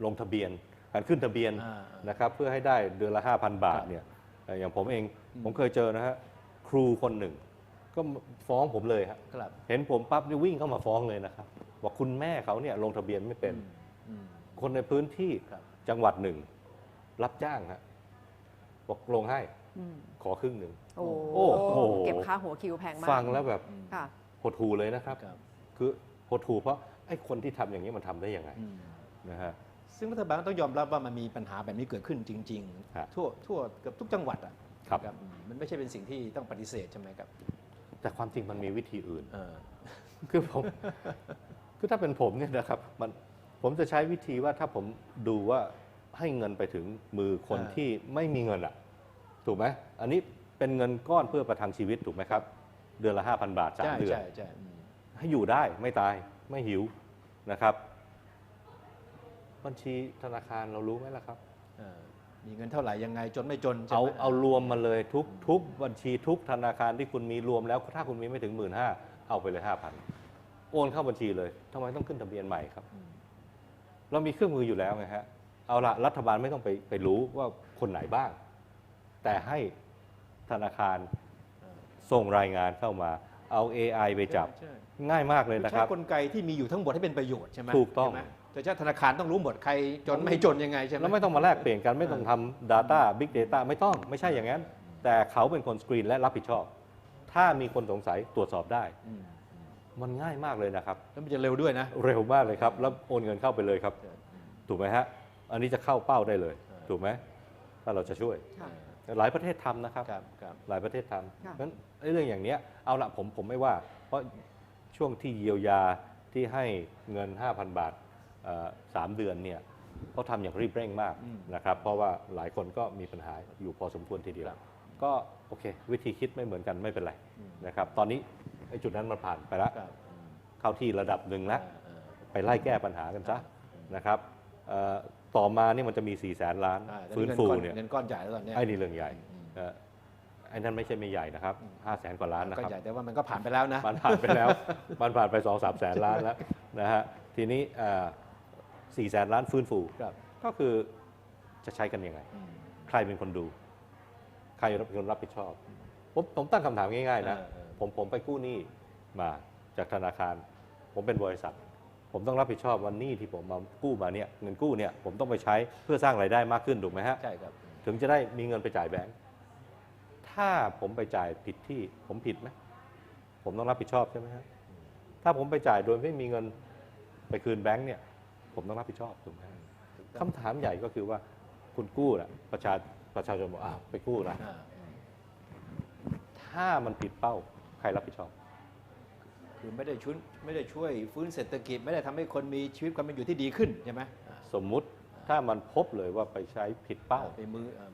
ลงทะเบียนการขึ้นทะเบียนนะครับเพื่อให้ได้เดือนละ 5,000 บาทเนี่ยอย่างผมเองผมเคยเจอนะฮะครูคนหนึ่งก็ฟ้องผมเลยครับเห็นผมปั๊บนี่วิ่งเข้ามาฟ้องเลยนะครับว่าคุณแม่เขาเนี่ยลงทะเบียนไม่เป็นคนในพื้นที่จังหวัดหนึ่งรับจ้างฮะบอกลงให้ขอครึ่งหนึ่งโอ้เก็บค่าหัวคิวแพงมากฟังแล้วแบบหดหู่เลยนะครับคือหดหู่เพราะไอ้คนที่ทำอย่างนี้มันทำได้ยังไงนะฮะซึ่งรัฐบาลต้องยอมรับว่ามันมีปัญหาแบบนี้เกิดขึ้นจริงๆทั่วเกือบทุกจังหวัดอ่ะครับมันไม่ใช่เป็นสิ่งที่ต้องปฏิเสธใช่ไหมครับแต่ความจริงมันมีวิธีอื่นคือถ้าเป็นผมเนี่ยนะครับผมจะใช้วิธีว่าถ้าผมดูว่าให้เงินไปถึงมือคนที่ไม่มีเงินอ่ะถูกไหมอันนี้เป็นเงินก้อนเพื่อประทังชีวิตถูกไหมครับเดือนละ 5,000 บาท3 เดือนให้อยู่ได้ไม่ตายไม่หิวนะครับบัญชีธนาคารเรารู้ไหมล่ะครับ มีเงินเท่าไหร่ยังไงจนไม่จนเอารวมมาเลยทุกบัญชีทุกธนาคารที่คุณมีรวมแล้วถ้าคุณมีไม่ถึง 15,000 เอาไปเลย 5,000 โอนเข้าบัญชีเลยทำไมต้องขึ้นทะเบียนใหม่ครับเรามีเครื่องมืออยู่แล้วไงฮะเอาละรัฐบาลไม่ต้องไปรู้ว่าคนไหนบ้าง แต่ให้ธนาคารส่งรายงานเข้ามาเอา AI ไปจับง่ายมากเลยนะครับใช้กลไกที่มีอยู่ทั้งหมดให้เป็นประโยชน์ใช่ไหมถูกต้องแต่ธนาคารต้องรู้หมดใครจนไม่จนยังไงใช่ไหมแล้วไม่ต้องมาแลกเปลี่ยนกันไม่ต้องทำ Data Big Data ไม่ใช่อย่างนั้น แต่เขาเป็นคนสกรีนและรับผิดชอบถ้ามีคนสงสัยตรวจสอบได้มันง่ายมากเลยนะครับแล้วมันจะเร็วด้วยนะเร็วมากเลยครับแล้วโอนเงินเข้าไปเลยครับถูกไหมฮะอันนี้จะเข้าเป้าได้เลยถูกไหมถ้าเราจะช่วยหลายประเทศทำนะครับหลายประเทศทำงั้นเรื่องอย่างนี้เอาละผมไม่ว่าเพราะช่วงที่เยียวยาที่ให้เงิน 5,000 บาท3 เดือนเนี่ยเขาทำอย่างรีบเร่งมากนะครับเพราะว่าหลายคนก็มีปัญหาอยู่พอสมควรทีเดียวก็โอเควิธีคิดไม่เหมือนกันไม่เป็นไรนะครับตอนนี้ไอ้จุดนั้นมันผ่านไปแล้วเข้าที่ระดับหนึ่งแล้วไปไล่แก้ปัญหากันซะนะครับต่อมานี่มันจะมี400,000 ล้านฟื้นฟูเนี่ยเงินก้อนใหญ่แล้วตอนนี้ไอ้นี่เรื่องใหญ่ไอ้นั่นไม่ใช่ไม่ใหญ่นะครับ500,000 กว่าล้านนะครับก็ใหญ่แต่ว่ามันก็ผ่านไปแล้วนะมันผ่านไปแล้วมันผ่านไป 2-3 แสนล้านแล้วนะฮะทีนี้400,000 ล้านฟื้นฟูก็คือจะใช้กันยังไงใครเป็นคนดูใครเป็นคนรับผิดชอบผมตั้งคำถามง่ายๆนะผมไปกู้หนี้มาจากธนาคารผมเป็นบริษัทผมต้องรับผิดชอบวันหนี้ที่ผมมากู้มาเนี่ยเงินกู้เนี่ยผมต้องไปใช้เพื่อสร้างรายได้มากขึ้นถูกไหมฮะใช่ครับถึงจะได้มีเงินไปจ่ายแบงก์ถ้าผมไปจ่ายผิดที่ผมผิดไหมผมต้องรับผิดชอบใช่ไหมฮะถ้าผมไปจ่ายโดยไม่มีเงินไปคืนแบงก์เนี่ยผมต้องรับผิดชอบถูกไหมคำถามใหญ่ก็คือว่าคุณกู้นะประชาชนบอกไปกู้นะถ้ามันผิดเป้าใครรับผิดชอบคือไม่ได้ช่วยฟื้นเศรษฐกิจไม่ได้ทำให้คนมีชีวิตความเป็นอยู่ที่ดีขึ้นใช่ไหมสมมุติถ้ามันพบเลยว่าไปใช้ผิดเป้า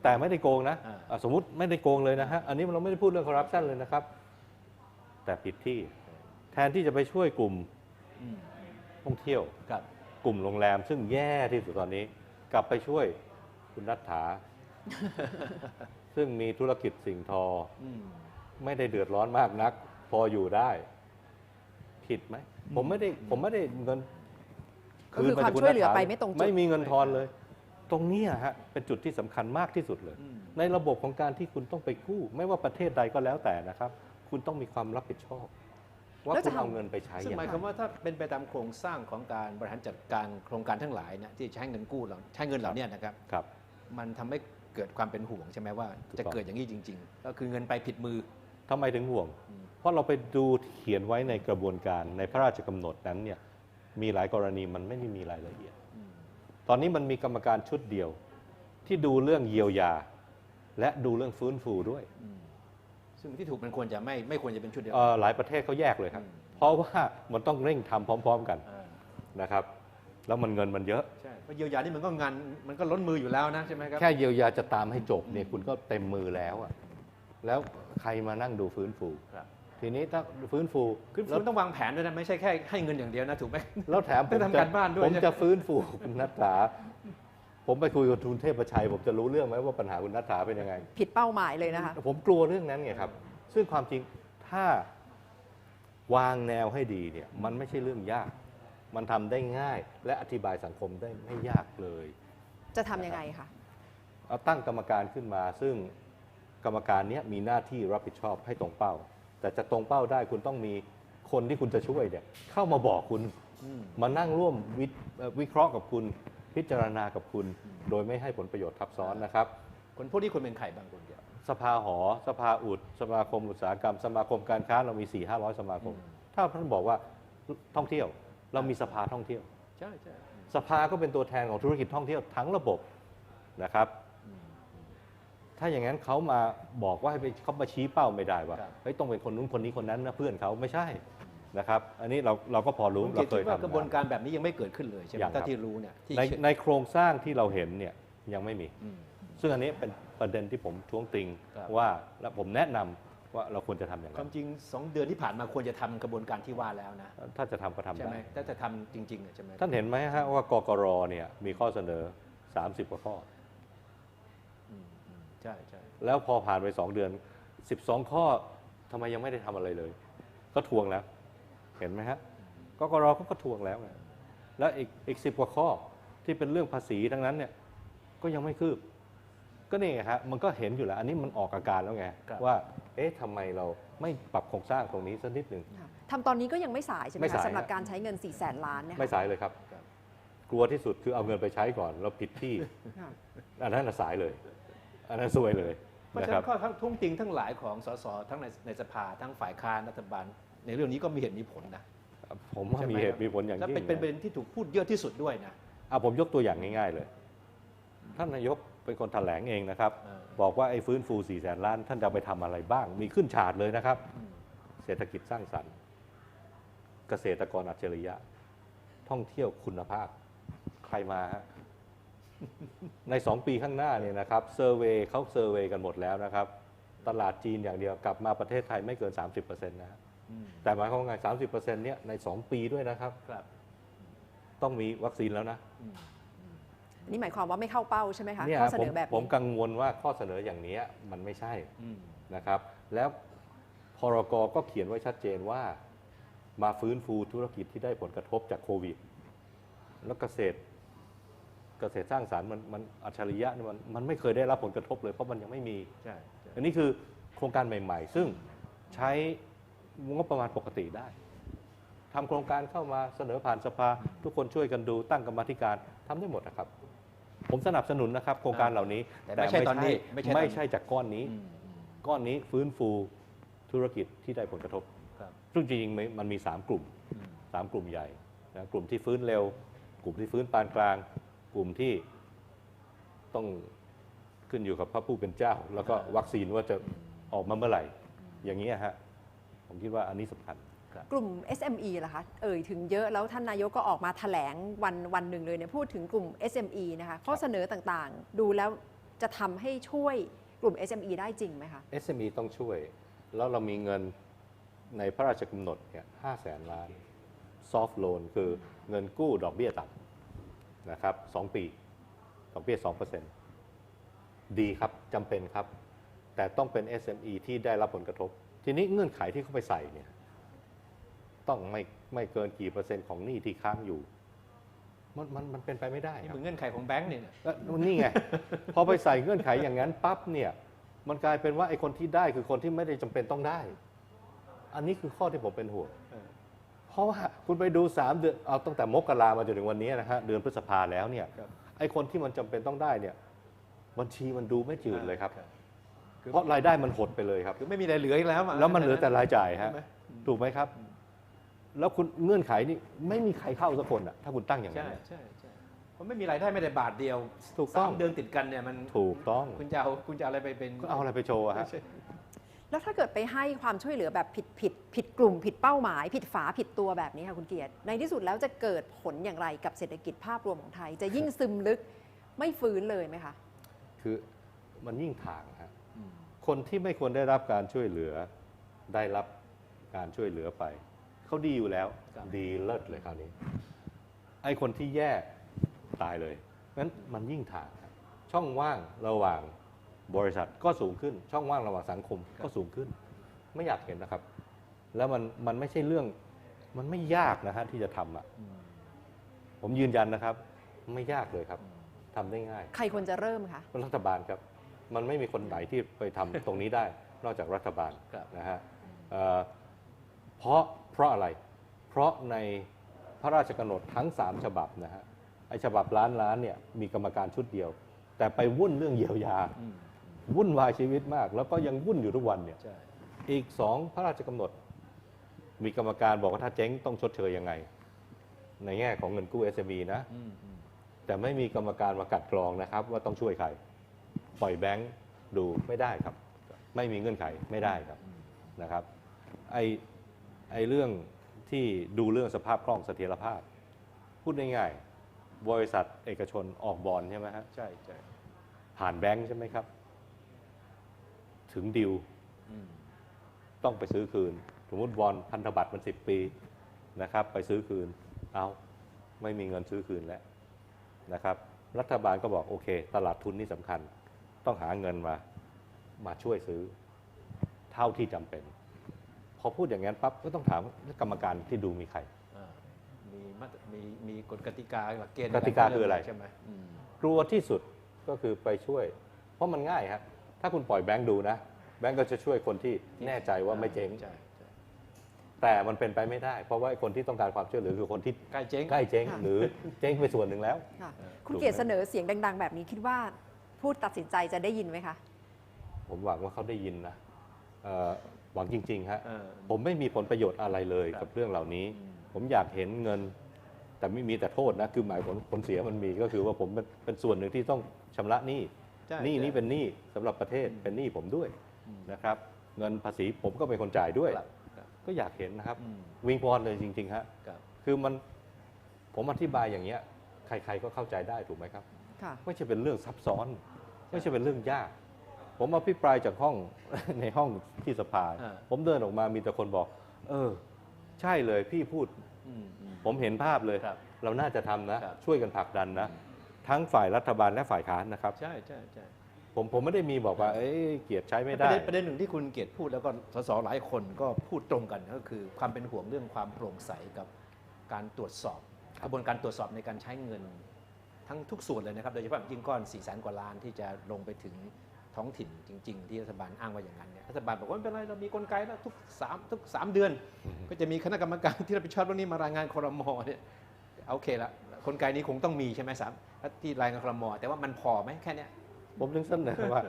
แต่ไม่ได้โกงนะสมมุติไม่ได้โกงเลยนะฮะอันนี้เราไม่ได้พูดเรื่องคอร์รัปชันเลยนะครับแต่ผิดที่แทนที่จะไปช่วยกลุ่มท่องเที่ยวกลุ่มโรงแรมซึ่งแย่ที่สุดตอนนี้กลับไปช่วยคุณนัทธาซึ่งมีธุรกิจสิ่งทอไม่ได้เดือดร้อนมากนักพออยู่ได้ผิดไหมผมไม่ได้เงินก็คือความช่วยเหลือไปไม่ตรงจุดไม่มีเงินทอนเลยตรงนี้ฮะเป็นจุดที่สำคัญมากที่สุดเลยในระบบของการที่คุณต้องไปกู้ไม่ว่าประเทศใดก็แล้วแต่นะครับคุณต้องมีความรับผิดชอบว่าคุณเอาเงินไปใช้ซึ่งหมายความว่าถ้าเป็นไปตามโครงสร้างของการบริหารจัดการโครงการทั้งหลายนะที่ใช้เงินกู้ใช้เงินเหล่านี้นะครับมันทำให้เกิดความเป็นห่วงใช่ไหมว่าจะเกิดอย่างนี้จริงๆก็คือเงินไปผิดมือทำไมถึงห่วงเพราะเราไปดูเขียนไว้ในกระบวนการในพระราชกำหนดนั้นเนี่ยมีหลายกรณีมันไม่ได้มีรายละเอียดตอนนี้มันมีกรรมการชุดเดียวที่ดูเรื่องเยียวยาและดูเรื่องฟื้นฟูด้วยซึ่งที่ถูกมันควรจะไม่ควรจะเป็นชุดเดียวหลายประเทศเขาแยกเลยครับเพราะว่ามันต้องเร่งทำพร้อมๆกันนะครับแล้วมันเงินมันเยอะใช่เพราะเยียวยานี่มันก็ล้นมืออยู่แล้วนะใช่ไหมครับแค่เยียวยาจะตามให้จบเนี่ยคุณก็เต็มมือแล้วแล้วใครมานั่งดูฟื้นฟูทีนี้ถ้าฟื้นฟูต้องวางแผนด้วยนะไม่ใช่แค่ให้เงินอย่างเดียวนะถูกไหมแล้วแถมผมจะฟื้นฟูคุณนัทธาผมไปคุยกับทุนเทพชัยผมจะรู้เรื่องไหมว่าปัญหาคุณนัทธาเป็นยังไงผิดเป้าหมายเลยนะคะผมกลัวเรื่องนั้นไงครับซึ่งความจริงถ้าวางแนวให้ดีเนี่ยมันไม่ใช่เรื่องยากมันทำได้ง่ายและอธิบายสังคมได้ไม่ยากเลยจะทำยังไงคะเอาตั้งกรรมการขึ้นมาซึ่งกรรมการนี้มีหน้าที่รับผิดชอบให้ตรงเป้าแต่จะตรงเป้าได้คุณต้องมีคนที่คุณจะช่วยเนี่ยเข้ามาบอกคุณมานั่งร่วมวิเคราะห์กับคุณพิจารณากับคุณโดยไม่ให้ผลประโยชน์ทับซ้อนนะครับคนพวกนี้คุณเป็นใครบางคนเดียวสภาหอสภาอุดสมาคมอุตสาหกรรมสมาคมการค้าเรามี 400-500 สมาคมถ้าท่านบอกว่าท่องเที่ยวเรามีสภาท่องเที่ยวใช่สภาก็เป็นตัวแทนของธุรกิจท่องเที่ยวทั้งระบบนะครับถ้าอย่างนั้นเขามาบอกว่าให้เขามาชี้เป้าไม่ได้ว่าเฮ้ยต้องเป็นคนนู้นคนนี้คนนั้นนะเพื่อนเขาไม่ใช่นะครับอันนี้เราก็พอรู้เราเคยทำกระบวนการแบบนี้ยังไม่เกิดขึ้นเลยใช่ไหมถ้าที่รู้เนี่ยในโครงสร้างที่เราเห็นเนี่ยยังไม่มีซึ่งอันนี้เป็นประเด็นที่ผมท้วงติงว่าและผมแนะนำว่าเราควรจะทำอย่างไรความจริง2 เดือนที่ผ่านมาควรจะทำกระบวนการที่ว่าแล้วนะถ้าจะทำก็ทำได้ใช่ไหมถ้าจะทำจริงๆใช่ไหมท่านเห็นไหมฮะว่ากกรเนี่ยมีข้อเสนอ30 กว่าข้อ ใช่ใช่ แล้วพอผ่านไป2 เดือน12 ข้อทำไมยังไม่ได้ทำอะไรเลยก็ทวงแล้วเห็นไหมฮะกกร.ก็ทวงแล้วไงแล้วอีก10 กว่าข้อที่เป็นเรื่องภาษีทั้งนั้นเนี่ยก็ยังไม่คืบก็นี่ไงฮะมันก็เห็นอยู่แล้วอันนี้มันออกอาการแล้วไงว่าเอ๊ะทำไมเราไม่ปรับโครงสร้างตรงนี้สักนิดหนึ่งทำตอนนี้ก็ยังไม่สายใช่ไหม ไม่ คะ สาย สำหรับการใช้เงิน400,000 ล้านเนี่ย ไม่สายเลยครับกลัวที่สุดคือเอาเงินไปใช้ก่อนแล้วผิดที่อันนั้นสายเลยอันนั้นซวยเลย เพราะฉะนั้นข้อทุ่งติงทั้งหลายของสสทั้งในสภาทั้งฝ่ายค้านรัฐบาลในเรื่องนี้ก็มีเหตุมีผลนะผมว่ามีเหตุมีผลอย่างยิ่งและเป็นประเด็นที่ถูกพูดเยอะที่สุดด้วยนะผมยกตัวอย่างง่ายๆเลยท่านนายกเป็นคนแถลงเองนะครับบอกว่าไอ้ฟื้นฟู400,000 ล้านท่านจะไปทำอะไรบ้างมีขึ้นฉาดเลยนะครับเศรษฐกิจสร้างสรรค์เกษตรกรอัจฉริยะท่องเที่ยวคุณภาพใครมาฮะใน2 ปีข้างหน้าเนี่ยนะครับเซอร์เวย์เขาเซอร์เวย์กันหมดแล้วนะครับตลาดจีนอย่างเดียวกลับมาประเทศไทยไม่เกิน 30% นะฮะแต่หมายความว่าไง 30% เนี่ยใน2 ปีด้วยนะครับต้องมีวัคซีนแล้วนะนี่หมายความว่าไม่เข้าเป้าใช่ไหมคะเนี่ย ข้อเสนอแบบนี้ผมกังวลว่าข้อเสนออย่างนี้มันไม่ใช่นะครับแล้วพรก.ก็เขียนไว้ชัดเจนว่ามาฟื้นฟูธุรกิจที่ได้ผลกระทบจากโควิดแล้วเกษตรสร้างสรรค์มันอัจฉริยะมันไม่เคยได้รับผลกระทบเลยเพราะมันยังไม่มีอันนี้คือโครงการใหม่ๆซึ่งใช้งบประมาณปกติได้ทำโครงการเข้ามาเสนอผ่านสภาทุกคนช่วยกันดูตั้งกรรมาธิการทำได้หมดนะครับผมสนับสนุนนะครับโครงการเหล่านี้แต่ไม่ใช่ตอนนี้ไม่ใช่จากก้อนนี้ฟื้นฟูธุรกิจที่ได้ผลกระทบซึ่งจริงๆมันมี3 กลุ่ม3 กลุ่มใหญ่นะกลุ่มที่ฟื้นเร็วกลุ่มที่ฟื้นปานกลางกลุ่มที่ต้องขึ้นอยู่กับพระผู้เป็นเจ้าแล้วก็วัคซีนว่าจะออกมาเมื่อไหร่อย่างนี้ฮะผมคิดว่าอันนี้สำคัญกลุ่ม SME ล่ะคะถึงเยอะแล้วท่านนายกก็ออกมาแถลงวันหนึ่งเลยเนี่ยพูดถึงกลุ่ม SME นะคะข้อเสนอต่างๆดูแล้วจะทำให้ช่วยกลุ่ม SME ได้จริงไหมคะ SME ต้องช่วยแล้วเรามีเงินในพระราชกำหนดเนี่ย500,000 ล้าน soft loan คือเงินกู้ดอกเบี้ยต่ำนะครับ2 ปีดอกเบี้ย 2% ดีครับจำเป็นครับแต่ต้องเป็น SME ที่ได้รับผลกระทบทีนี้เงื่อนไขที่เขาไปใส่เนี่ยต้องไม่เกินกี่%ของหนี้ที่ค้างอยู่มันเป็นไปไม่ได้ครับเงื่อนไขของแบงก์เนี่ยนี่ไง พอไปใส่เงื่อนไขอย่างนั้นปั๊บเนี่ยมันกลายเป็นว่าไอ้คนที่ได้คือคนที่ไม่ได้จำเป็นต้องได้อันนี้คือข้อที่ผมเป็นห่วงเพราะว่าคุณไปดู3 เดือนเอาตั้งแต่มกรามาจนถึงวันนี้นะฮะเดือนพฤษภาแล้วเนี่ยไอ้คนที่มันจำเป็นต้องได้เนี่ยบัญชีมันดูไม่จืดเลยครับเพราะรายได้มันหดไปเลยครับคือไม่มีอะไรเหลืออีกแล้วมันเหลือแต่รายจ่ายฮะถูกไหมครับแล้วคุณเงื่อนไขนี่ไม่มีใครเข้าสักคนอ่ะถ้าคุณตั้งอย่างนั้นใช่มันไม่มีรายได้ไม่ได้บาทเดียวถูกต้อง3 เดือนติดกันเนี่ยมันถูกต้องคุณจะเอาอะไรไปเป็นเอาอะไรไปโชว์ฮะแล้วถ้าเกิดไปให้ความช่วยเหลือแบบผิดกลุ่มผิดเป้าหมายผิดฝาผิดตัวแบบนี้ค่ะคุณเกียรติในที่สุดแล้วจะเกิดผลอย่างไรกับเศรษฐกิจภาพรวมของไทยจะยิ่งซึมลึกไม่ฟื้นเลยไหมคะคือมันยิ่งถ่างฮะคนที่ไม่ควรได้รับการช่วยเหลือได้รับการช่วยเหลือไปเขาดีอยู่แล้วดีเลิศเลยคราวนี้ไอ้คนที่แย่ตายเลยงั้นมันยิ่งถ่างช่องว่างระหว่างบริษัทก็สูงขึ้นช่องว่างระหว่างสังคมก็สูงขึ้นไม่อยากเห็นนะครับแล้วมันไม่ใช่เรื่องมันไม่ยากนะฮะที่จะทำอ่ะผมยืนยันนะครับไม่ยากเลยครับทำได้ง่ายใครควรจะเริ่มคะรัฐบาลครับมันไม่มีคนไหนที่ไปทำตรงนี้ได้นอกจากรัฐบาลนะฮะเพราะอะไรเพราะในพระราชกำหนดทั้ง3 ฉบับนะฮะไอ้ฉบับล้านเนี่ยมีกรรมการชุดเดียวแต่ไปวุ่นเรื่องเยียวยาวุ่นวายชีวิตมากแล้วก็ยังวุ่นอยู่ทุกวันเนี่ยอีก2 พระราชกำหนดมีกรรมการบอกว่าถ้าเจ๊งต้องชดเชยยังไงในแง่ของเงินกู้ SME นะแต่ไม่มีกรรมการมากัดกรองนะครับว่าต้องช่วยใครปล่อยแบงค์ดูไม่ได้ครับไม่มีเงื่อนไขไม่ได้ครับนะครับไอ้เรื่องที่ดูเรื่องสภาพคล่องเสถียรภาพพูดง่ายๆบริษัทเอกชนออกบอนด์ใช่ไหมฮะใช่ผ่านแบงค์ใช่ไหมครับถึงดิวต้องไปซื้อคืนสมมติบอนด์พันธบัตรมัน10 ปีนะครับไปซื้อคืนไม่มีเงินซื้อคืนแล้วนะครับรัฐบาลก็บอกโอเคตลาดทุนนี่สำคัญ ต้องหาเงินมาช่วยซื้อเท่าที่จำเป็นพอพูดอย่างนั้นปั๊บก็ต้องถามกรรมการที่ดูมีใครมีกฎกติกาหลักเกณฑ์ กติกาคืออะไร ใช่ไหม กลัวที่สุดก็คือไปช่วยเพราะมันง่ายครับถ้าคุณปล่อยแบงค์ดูนะแบงค์ก็จะช่วยคนที่แน่ใจว่าไม่เจ๊งแต่มันเป็นไปไม่ได้เพราะว่าคนที่ต้องการความช่วยเหลือคือคนที่ใกล้เจ๊งหรือเจ๊งไปส่วนหนึ่งแล้วคุณเกียรติเสนอเสียงดังๆแบบนี้คิดว่าผู้ตัดสินใจจะได้ยินไหมคะผมหวังว่าเขาได้ยินนะหวังจริงๆฮะผมไม่มีผลประโยชน์อะไรเลยกับเรื่องเหล่านี้ผมอยากเห็นเงินแต่ไม่มีแต่โทษนะคือหมายผลเสียมันมีก็คือว่าผมเป็นส่วนหนึ่งที่ต้องชำระหนี้นี่เป็นหนี้สำหรับประเทศเป็นหนี้ผมด้วยนะครับเงินภาษีผมก็เป็นคนจ่ายด้วยก็อยากเห็นนะครับวิงวอนเลยจริงๆฮะคือผมอธิบายอย่างเงี้ยใครๆก็เข้าใจได้ถูกไหมครับไม่ใช่เป็นเรื่องซับซ้อนไม่ใช่เป็นเรื่องยากผมอภิปรายจากห้อง ในห้องที่สภาผมเดินออกมามีแต่คนบอกใช่เลยพี่พูดผมเห็นภาพเลยเราน่าจะทำนะช่วยกันผลักดันนะทั้งฝ่ายรัฐบาลและฝ่ายค้านนะครับใช่ผมไม่ได้มีบอกว่าเกียรติใช้ไม่ได้ประเด็นหนึ่งที่คุณเกียรติพูดแล้วก็สสหลายคนก็พูดตรงกันก็คือความเป็นห่วงเรื่องความโปร่งใสกับการตรวจสอบกระบวนการตรวจสอบในการใช้เงินทั้งทุกส่วนเลยนะครับโดยเฉพาะยิ่งก้อน400,000 กว่าล้านที่จะลงไปถึงท้องถิ่นจริงๆที่รัฐบาลอ้างว่าอย่างนั้นเนี่ยรัฐบาลบอกว่าไม่เป็นไรเรามีกลไกแล้วทุก3 เดือนก็จะมีคณะกรรมการที่รับผิดชอบเรื่องนี้มารายงานครม.เนี่ยโอเคละกลไกนี้คงต้องมีใช่ไหมที่รายงานครม.แต่ว่ามันพอไหมแค่นี้ผมถึงเสนอว่า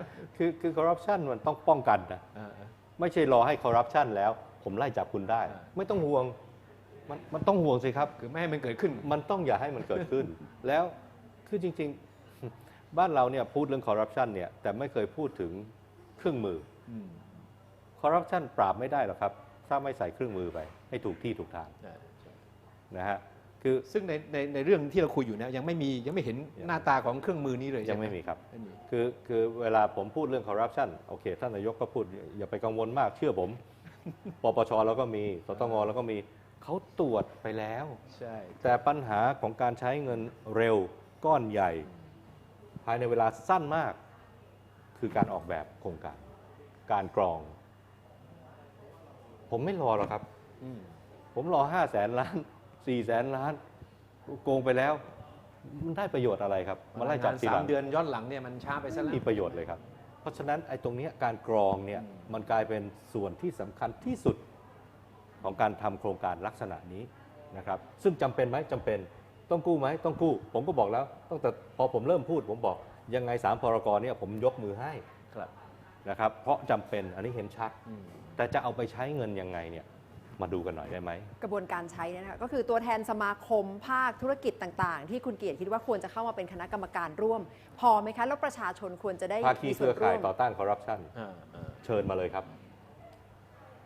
คือคอร์รัปชันมันต้องป้องกันนะไม่ใช่รอให้คอร์รัปชันแล้วผมไล่จับคุณได้ไม่ต้องห่วงมันต้องห่วงสิครับคือไม่ให้มันเกิดขึ้นมันต้องอย่าให้มันเกิดขึ้นแล้วคือจริงๆบ้านเราเนี่ยพูดเรื่องคอร์รัปชันเนี่ยแต่ไม่เคยพูดถึงเครื่องมือคอร์รัปชันปราบไม่ได้หรอกครับถ้าไม่ใส่เครื่องมือไปให้ถูกที่ถูกทางนะฮะคือซึ่งในเรื่องที่เราคุยอยู่เนี่ยยังไม่เห็นหน้าตาของเครื่องมือนี้เลยยังไม่มีครับคือเวลาผมพูดเรื่องคอร์รัปชันโอเคท่านนายกก็พูดอย่าไปกังวลมากเชื่อผมปปชเราก็มีสตงเราก็มีเขาตรวจไปแล้วใช่แต่ปัญหาของการใช้เงินเร็วก้อนใหญ่ภายในเวลาสั้นมากคือการออกแบบโครงการกรองผมไม่รอหรอกครับผมรอ500,000 ล้าน400,000 ล้านโกงไปแล้วมันได้ประโยชน์อะไรครับมาไล่จับ3 เดือนย้อนหลังเนี่ยมันช้าไปซะแล้วมีประโยชน์เลยครับเพราะฉะนั้นไอ้ตรงนี้การกรองเนี่ยมันกลายเป็นส่วนที่สำคัญที่สุดของการทำโครงการลักษณะนี้นะครับซึ่งจำเป็นไหมจำเป็นต้องกู้ไหมต้องกู้ผมก็บอกแล้วตั้งแต่พอผมเริ่มพูดผมบอกยังไง3 พรกเนี่ยผมยกมือให้นะครับเพราะจำเป็นอันนี้เห็นชัดแต่จะเอาไปใช้เงินยังไงเนี่ยมาดูกันหน่อยได้ไหมกระบวนการใช้นะคะก็คือตัวแทนสมาคมภาคธุรกิจต่างๆที่คุณเกียรติคิดว่าควรจะเข้ามาเป็นคณะกรรมการร่วมพอไหมคะแล้วประชาชนควรจะได้ภาคีเครือข่ายต่อต้านคอร์รัปชันเชิญมาเลยครับ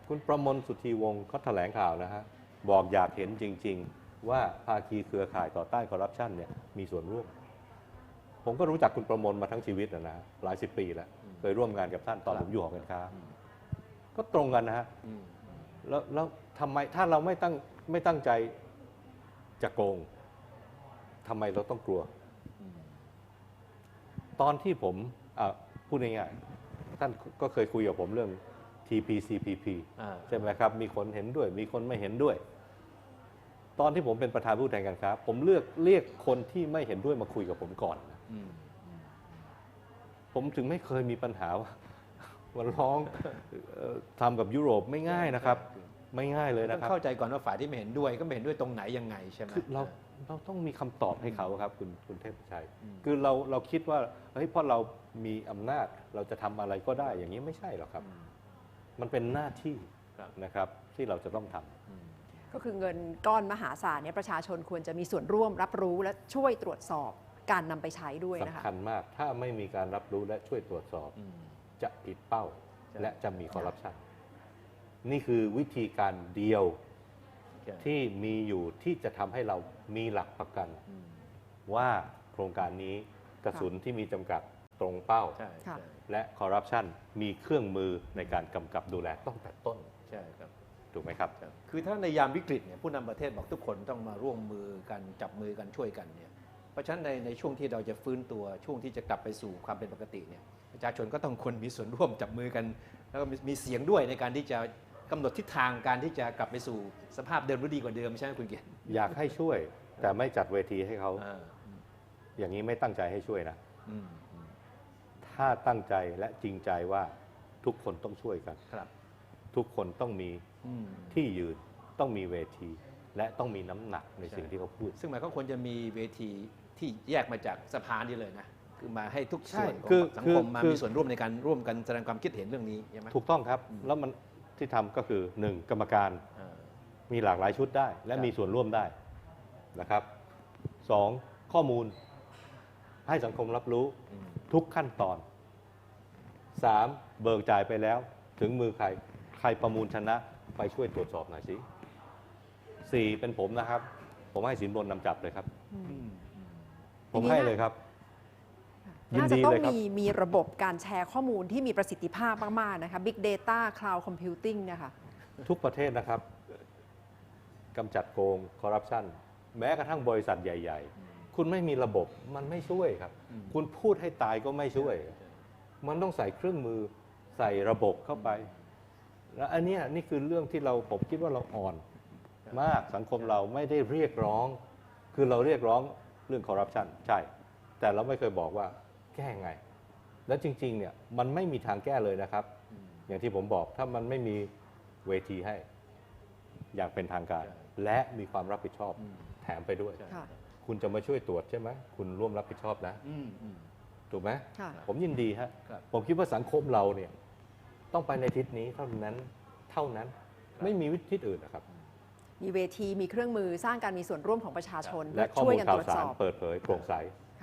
คุณประมลสุทธีวงศ์เขาแถลงข่าวนะฮะบอกอยากเห็นจริงๆว่าภาคีเครือข่ายต่อต้านคอร์รัปชันเนี่ยมีส่วนร่วมผมก็รู้จักคุณประมลมาทั้งชีวิตนะหลาย10 ปีแล้วเคยร่วมงานกับท่านตอนผมอยู่หอการค้าก็ตรงกันนะฮะแล้วทำไมถ้าเราไม่ตั้งใจจะโกงทำไมเราต้องกลัวตอนที่ผมพูดง่ายๆท่านก็เคยคุยกับผมเรื่อง TPCPP ใช่ไหมครับมีคนเห็นด้วยมีคนไม่เห็นด้วยตอนที่ผมเป็นประธานผู้แทนการค้าผมเรียกคนที่ไม่เห็นด้วยมาคุยกับผมก่อนผมถึงไม่เคยมีปัญหาว่าวันร้องทำกับยุโรปไม่ง่ายนะครับไม่ง่ายเลยนะครับเข้าใจก่อนว่าฝ่ายที่ไม่เห็นด้วยก็ไม่เห็นด้วยตรงไหนยังไงใช่ไหมคือเราต้องมีคำตอบให้เขาครับคุณเทพชัยคือเราคิดว่าเฮ้ยเพราะเรามีอำนาจเราจะทำอะไรก็ได้อย่างนี้ไม่ใช่หรอกครับมันเป็นหน้าที่นะครับที่เราจะต้องทำก็คือเงินก้อนมหาศาลเนี่ยประชาชนควรจะมีส่วนร่วมรับรู้และช่วยตรวจสอบการนำไปใช้ด้วยนะคะสำคัญมากถ้าไม่มีการรับรู้และช่วยตรวจสอบจะผิดเป้าและจะมีคอร์รัปชันนี่คือวิธีการเดียวที่มีอยู่ที่จะทำให้เรามีหลักประกันว่าโครงการนี้กระสุนที่มีจำกัดตรงเป้าและคอร์รัปชันมีเครื่องมือในการกำกับดูแลตั้งแต่ต้นใช่ครับถูกไหมครับคือถ้าในยามวิกฤตเนี่ยผู้นำประเทศบอกทุกคนต้องมาร่วมมือกันจับมือกันช่วยกันเนี่ยเพราะฉะนั้นในช่วงที่เราจะฟื้นตัวช่วงที่จะกลับไปสู่ความเป็นปกติเนี่ย ประชาชนก็ต้องควรมีส่วนร่วมจับมือกันแล้วก็มีเสียงด้วยในการที่จะกำหนดทิศทางการที่จะกลับไปสู่สภาพเดิมหรือดีกว่าเดิมใช่ไหมคุณเกียรติ อยากให้ช่วยแต่ไม่จัดเวทีให้เขาอย่างนี้ไม่ตั้งใจให้ช่วยนะถ้าตั้งใจและจริงใจว่าทุกคนต้องช่วยกันทุกคนต้องมีที่ยืนต้องมีเวทีและต้องมีน้ำหนักในสิ่งที่เขาพูดซึ่งหมายก็ควรจะมีเวทีที่แยกมาจากสภานี่เลยนะคือมาให้ทุกส่วนของสังคมมามีส่วนร่วมในการร่วมกันแสดงความคิดเห็นเรื่องนี้ใช่ไหมถูกต้องครับแล้วมันที่ทำก็คือ1กรรมการมีหลากหลายชุดได้และมีส่วนร่วมได้นะครับ2ข้อมูลให้สังคมรับรู้ทุกขั้นตอน3เบิกจ่ายไปแล้วถึงมือใครประมูลชนะไปช่วยตรวจสอบหน่อยสิ4เป็นผมนะครับผมให้สินบนนำจับเลยครับผมให้เลยครับน่าจะต้องมีระบบการแชร์ข้อมูลที่มีประสิทธิภาพมากๆนะคะ Big Data Cloud Computing นะคะทุกประเทศนะครับกำจัดโกงคอร์รัปชันแม้กระทั่งบริษัทใหญ่ๆคุณไม่มีระบบมันไม่ช่วยครับคุณพูดให้ตายก็ไม่ช่วยมันต้องใส่เครื่องมือใส่ระบบเข้าไปแล้วอันนี้นี่คือเรื่องที่ผมคิดว่าเราอ่อนมากสังคมเราไม่ได้เรียกร้องคือเราเรียกร้องเรื่องคอร์รัปชันใช่แต่เราไม่เคยบอกว่าแก้ไงแล้วจริงๆเนี่ยมันไม่มีทางแก้เลยนะครับอย่างที่ผมบอกถ้ามันไม่มีเวทีให้อย่างเป็นทางการและมีความรับผิดชอบแถมไปด้วยคุณจะมาช่วยตรวจใช่ไหมคุณร่วมรับผิดชอบนะถูกไหมผมยินดีฮะผมคิดว่าสังคมเราเนี่ยต้องไปในทิศนี้เท่านั้นไม่มีวิธีอื่นนะครับมีเวทีมีเครื่องมือสร้างการมีส่วนร่วมของประชาชนและข้อมูลข่าวสารเปิดเผยโปร่งใส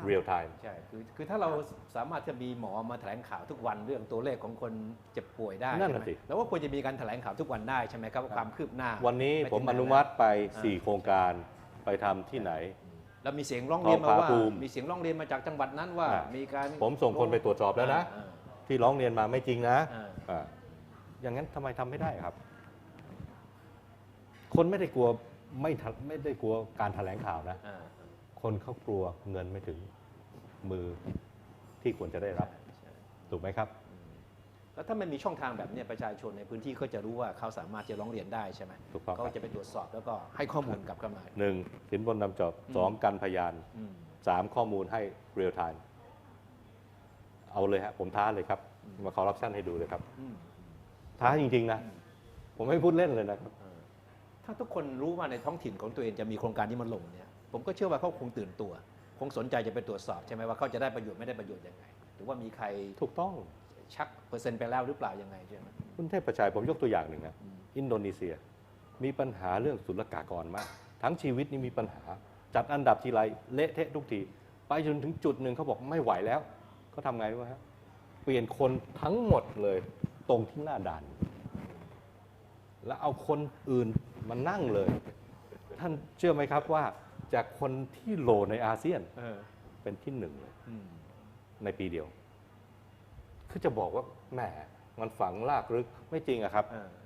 เรียลไทม์ใช่คือถ้าเราสามารถจะมีหมอมาแถลงข่าวทุกวันเรื่องตัวเลขของคนเจ็บป่วยได้นั่นแหละสิแล้วว่าควรจะมีการแถลงข่าวทุกวันได้ใช่ไหมครับความคืบหน้าวันนี้ผมอนุมัติไป4โครงการไปทำที่ไหนแล้วมีเสียงร้องเรียนมาว่ามีเสียงร้องเรียนมาจากจังหวัดนั้นว่ามีการผมส่งคนไปตรวจสอบแล้วนะที่ร้องเรียนมาไม่จริงนะอย่างนั้นทำไมทำไม่ได้ครับคนไม่ได้กลัวไม่ได้กลัวการแถลงข่าวนะคนเขากลัวเงินไม่ถึงมือที่ควรจะได้รับถูกไหมครับแล้วถ้ามันมีช่องทางแบบนี้ประชาชนในพื้นที่ก็จะรู้ว่าเขาสามารถจะร้องเรียนได้ใช่ไหมถูกต้องเขาจะไปตรวจสอบแล้วก็ให้ข้อมูลกับเข้ามา1สินบนนำจับ2กันพยาน3ข้อมูลให้เรียลไทม์เอาเลยฮะผมท้าเลยครับมาคอร์รัปชันให้ดูเลยครับท้าจริงๆนะผมไม่พูดเล่นเลยนะครับถ้าทุกคนรู้ว่าในท้องถิ่นของตัวเองจะมีโครงการนี้มันลงเนี่ยผมก็เชื่อว่าเขาคงตื่นตัวคงสนใจจะไปตรวจสอบใช่ไหมว่าเขาจะได้ประโยชน์ไม่ได้ประโยชน์ยังไงหรือว่ามีใครถูกต้องชักเปอร์เซ็นต์ไปแล้วหรือเปล่ายังไงใช่ไหมคุณเทพประชัยผมยกตัวอย่างหนึ่งนะอินโดนีเซียมีปัญหาเรื่องศุลกากรมากทั้งชีวิตนี่มีปัญหาจัดอันดับทีไรเละเทะทุกทีไปจนถึงจุดหนึ่งเขาบอกไม่ไหวแล้วเขาทำไงวะฮะเปลี่ยนคนทั้งหมดเลยตรงที่หน้าด่านแล้วเอาคนอื่นมานั่งเลยท่านเชื่อไหมครับว่าจากคนที่โหลในอาเซียนเป็นที่1เลยในปีเดียวคือจะบอกว่าแหมมันฝังลากลึกไม่จริงอะครับ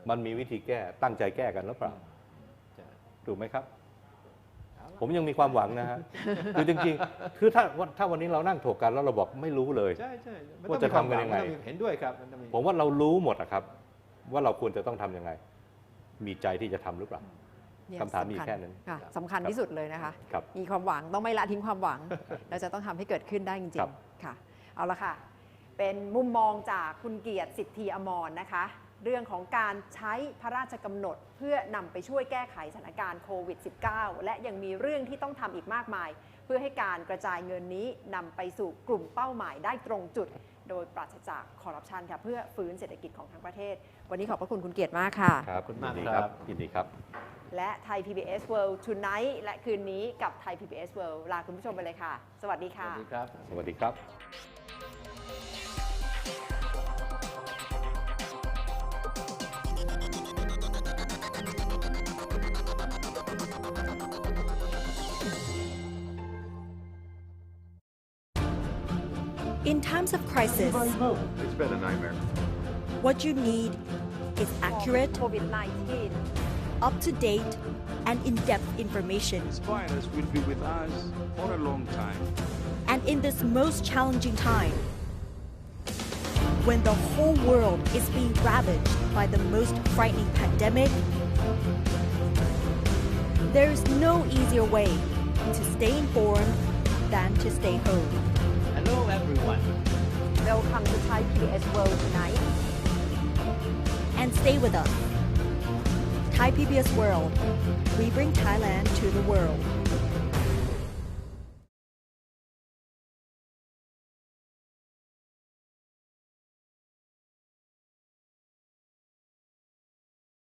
มันมีวิธีแก้ตั้งใจแก้กันหรือเปล่าถูกไหมครับผมยังมีความหวังนะฮะคือจริงๆคือถ้าวันนี้เรานั่งถกกันแล้วเราบอกไม่รู้เลยว่าจะทำกันยังไงเห็นด้วยครับผมว่าเรารู้หมดอะครับว่าเราควรจะต้องทำยังไงมีใจที่จะทำหรือเปล่าคำถามมีแค่นั้นสำคัญที่สุดเลยนะคะมีความหวังต้องไม่ละทิ้งความหวังเราจะต้องทำให้เกิดขึ้นได้จริงๆค่ะเอาละค่ะเป็นมุมมองจากคุณเกียรติสิทธีอมรนะคะเรื่องของการใช้พระราชกำหนดเพื่อนำไปช่วยแก้ไขสถานการณ์โควิด -19 และยังมีเรื่องที่ต้องทำอีกมากมายเพื่อให้การกระจายเงินนี้นำไปสู่กลุ่มเป้าหมายได้ตรงจุดโดยปราศจากคอร์รัปชันค่ะเพื่อฟื้นเศรษฐกิจของทั้งประเทศวันนี้ขอบพระคุณคุณเกียรติมากค่ะขอบคุณมากครับยินดีครับและไทย PBS World Tonight และคืนนี้กับไทย PBS World ลาคุณผู้ชมไปเลยค่ะสวัสดีค่ะสวัสดีครับสวัสดีครับ In times of crisis, It's been a nightmare. What you need is accurate, COVID-19, up-to-date, and in-depth information. This virus will be with us for a long time. And in this most challenging time, when the whole world is being ravaged by the most frightening pandemic, there is no easier way to stay informed than to stay home. Hello everyone. Welcome to Thai PBS World Tonight. And stay with us. Thai PBS World. We bring Thailand to the world.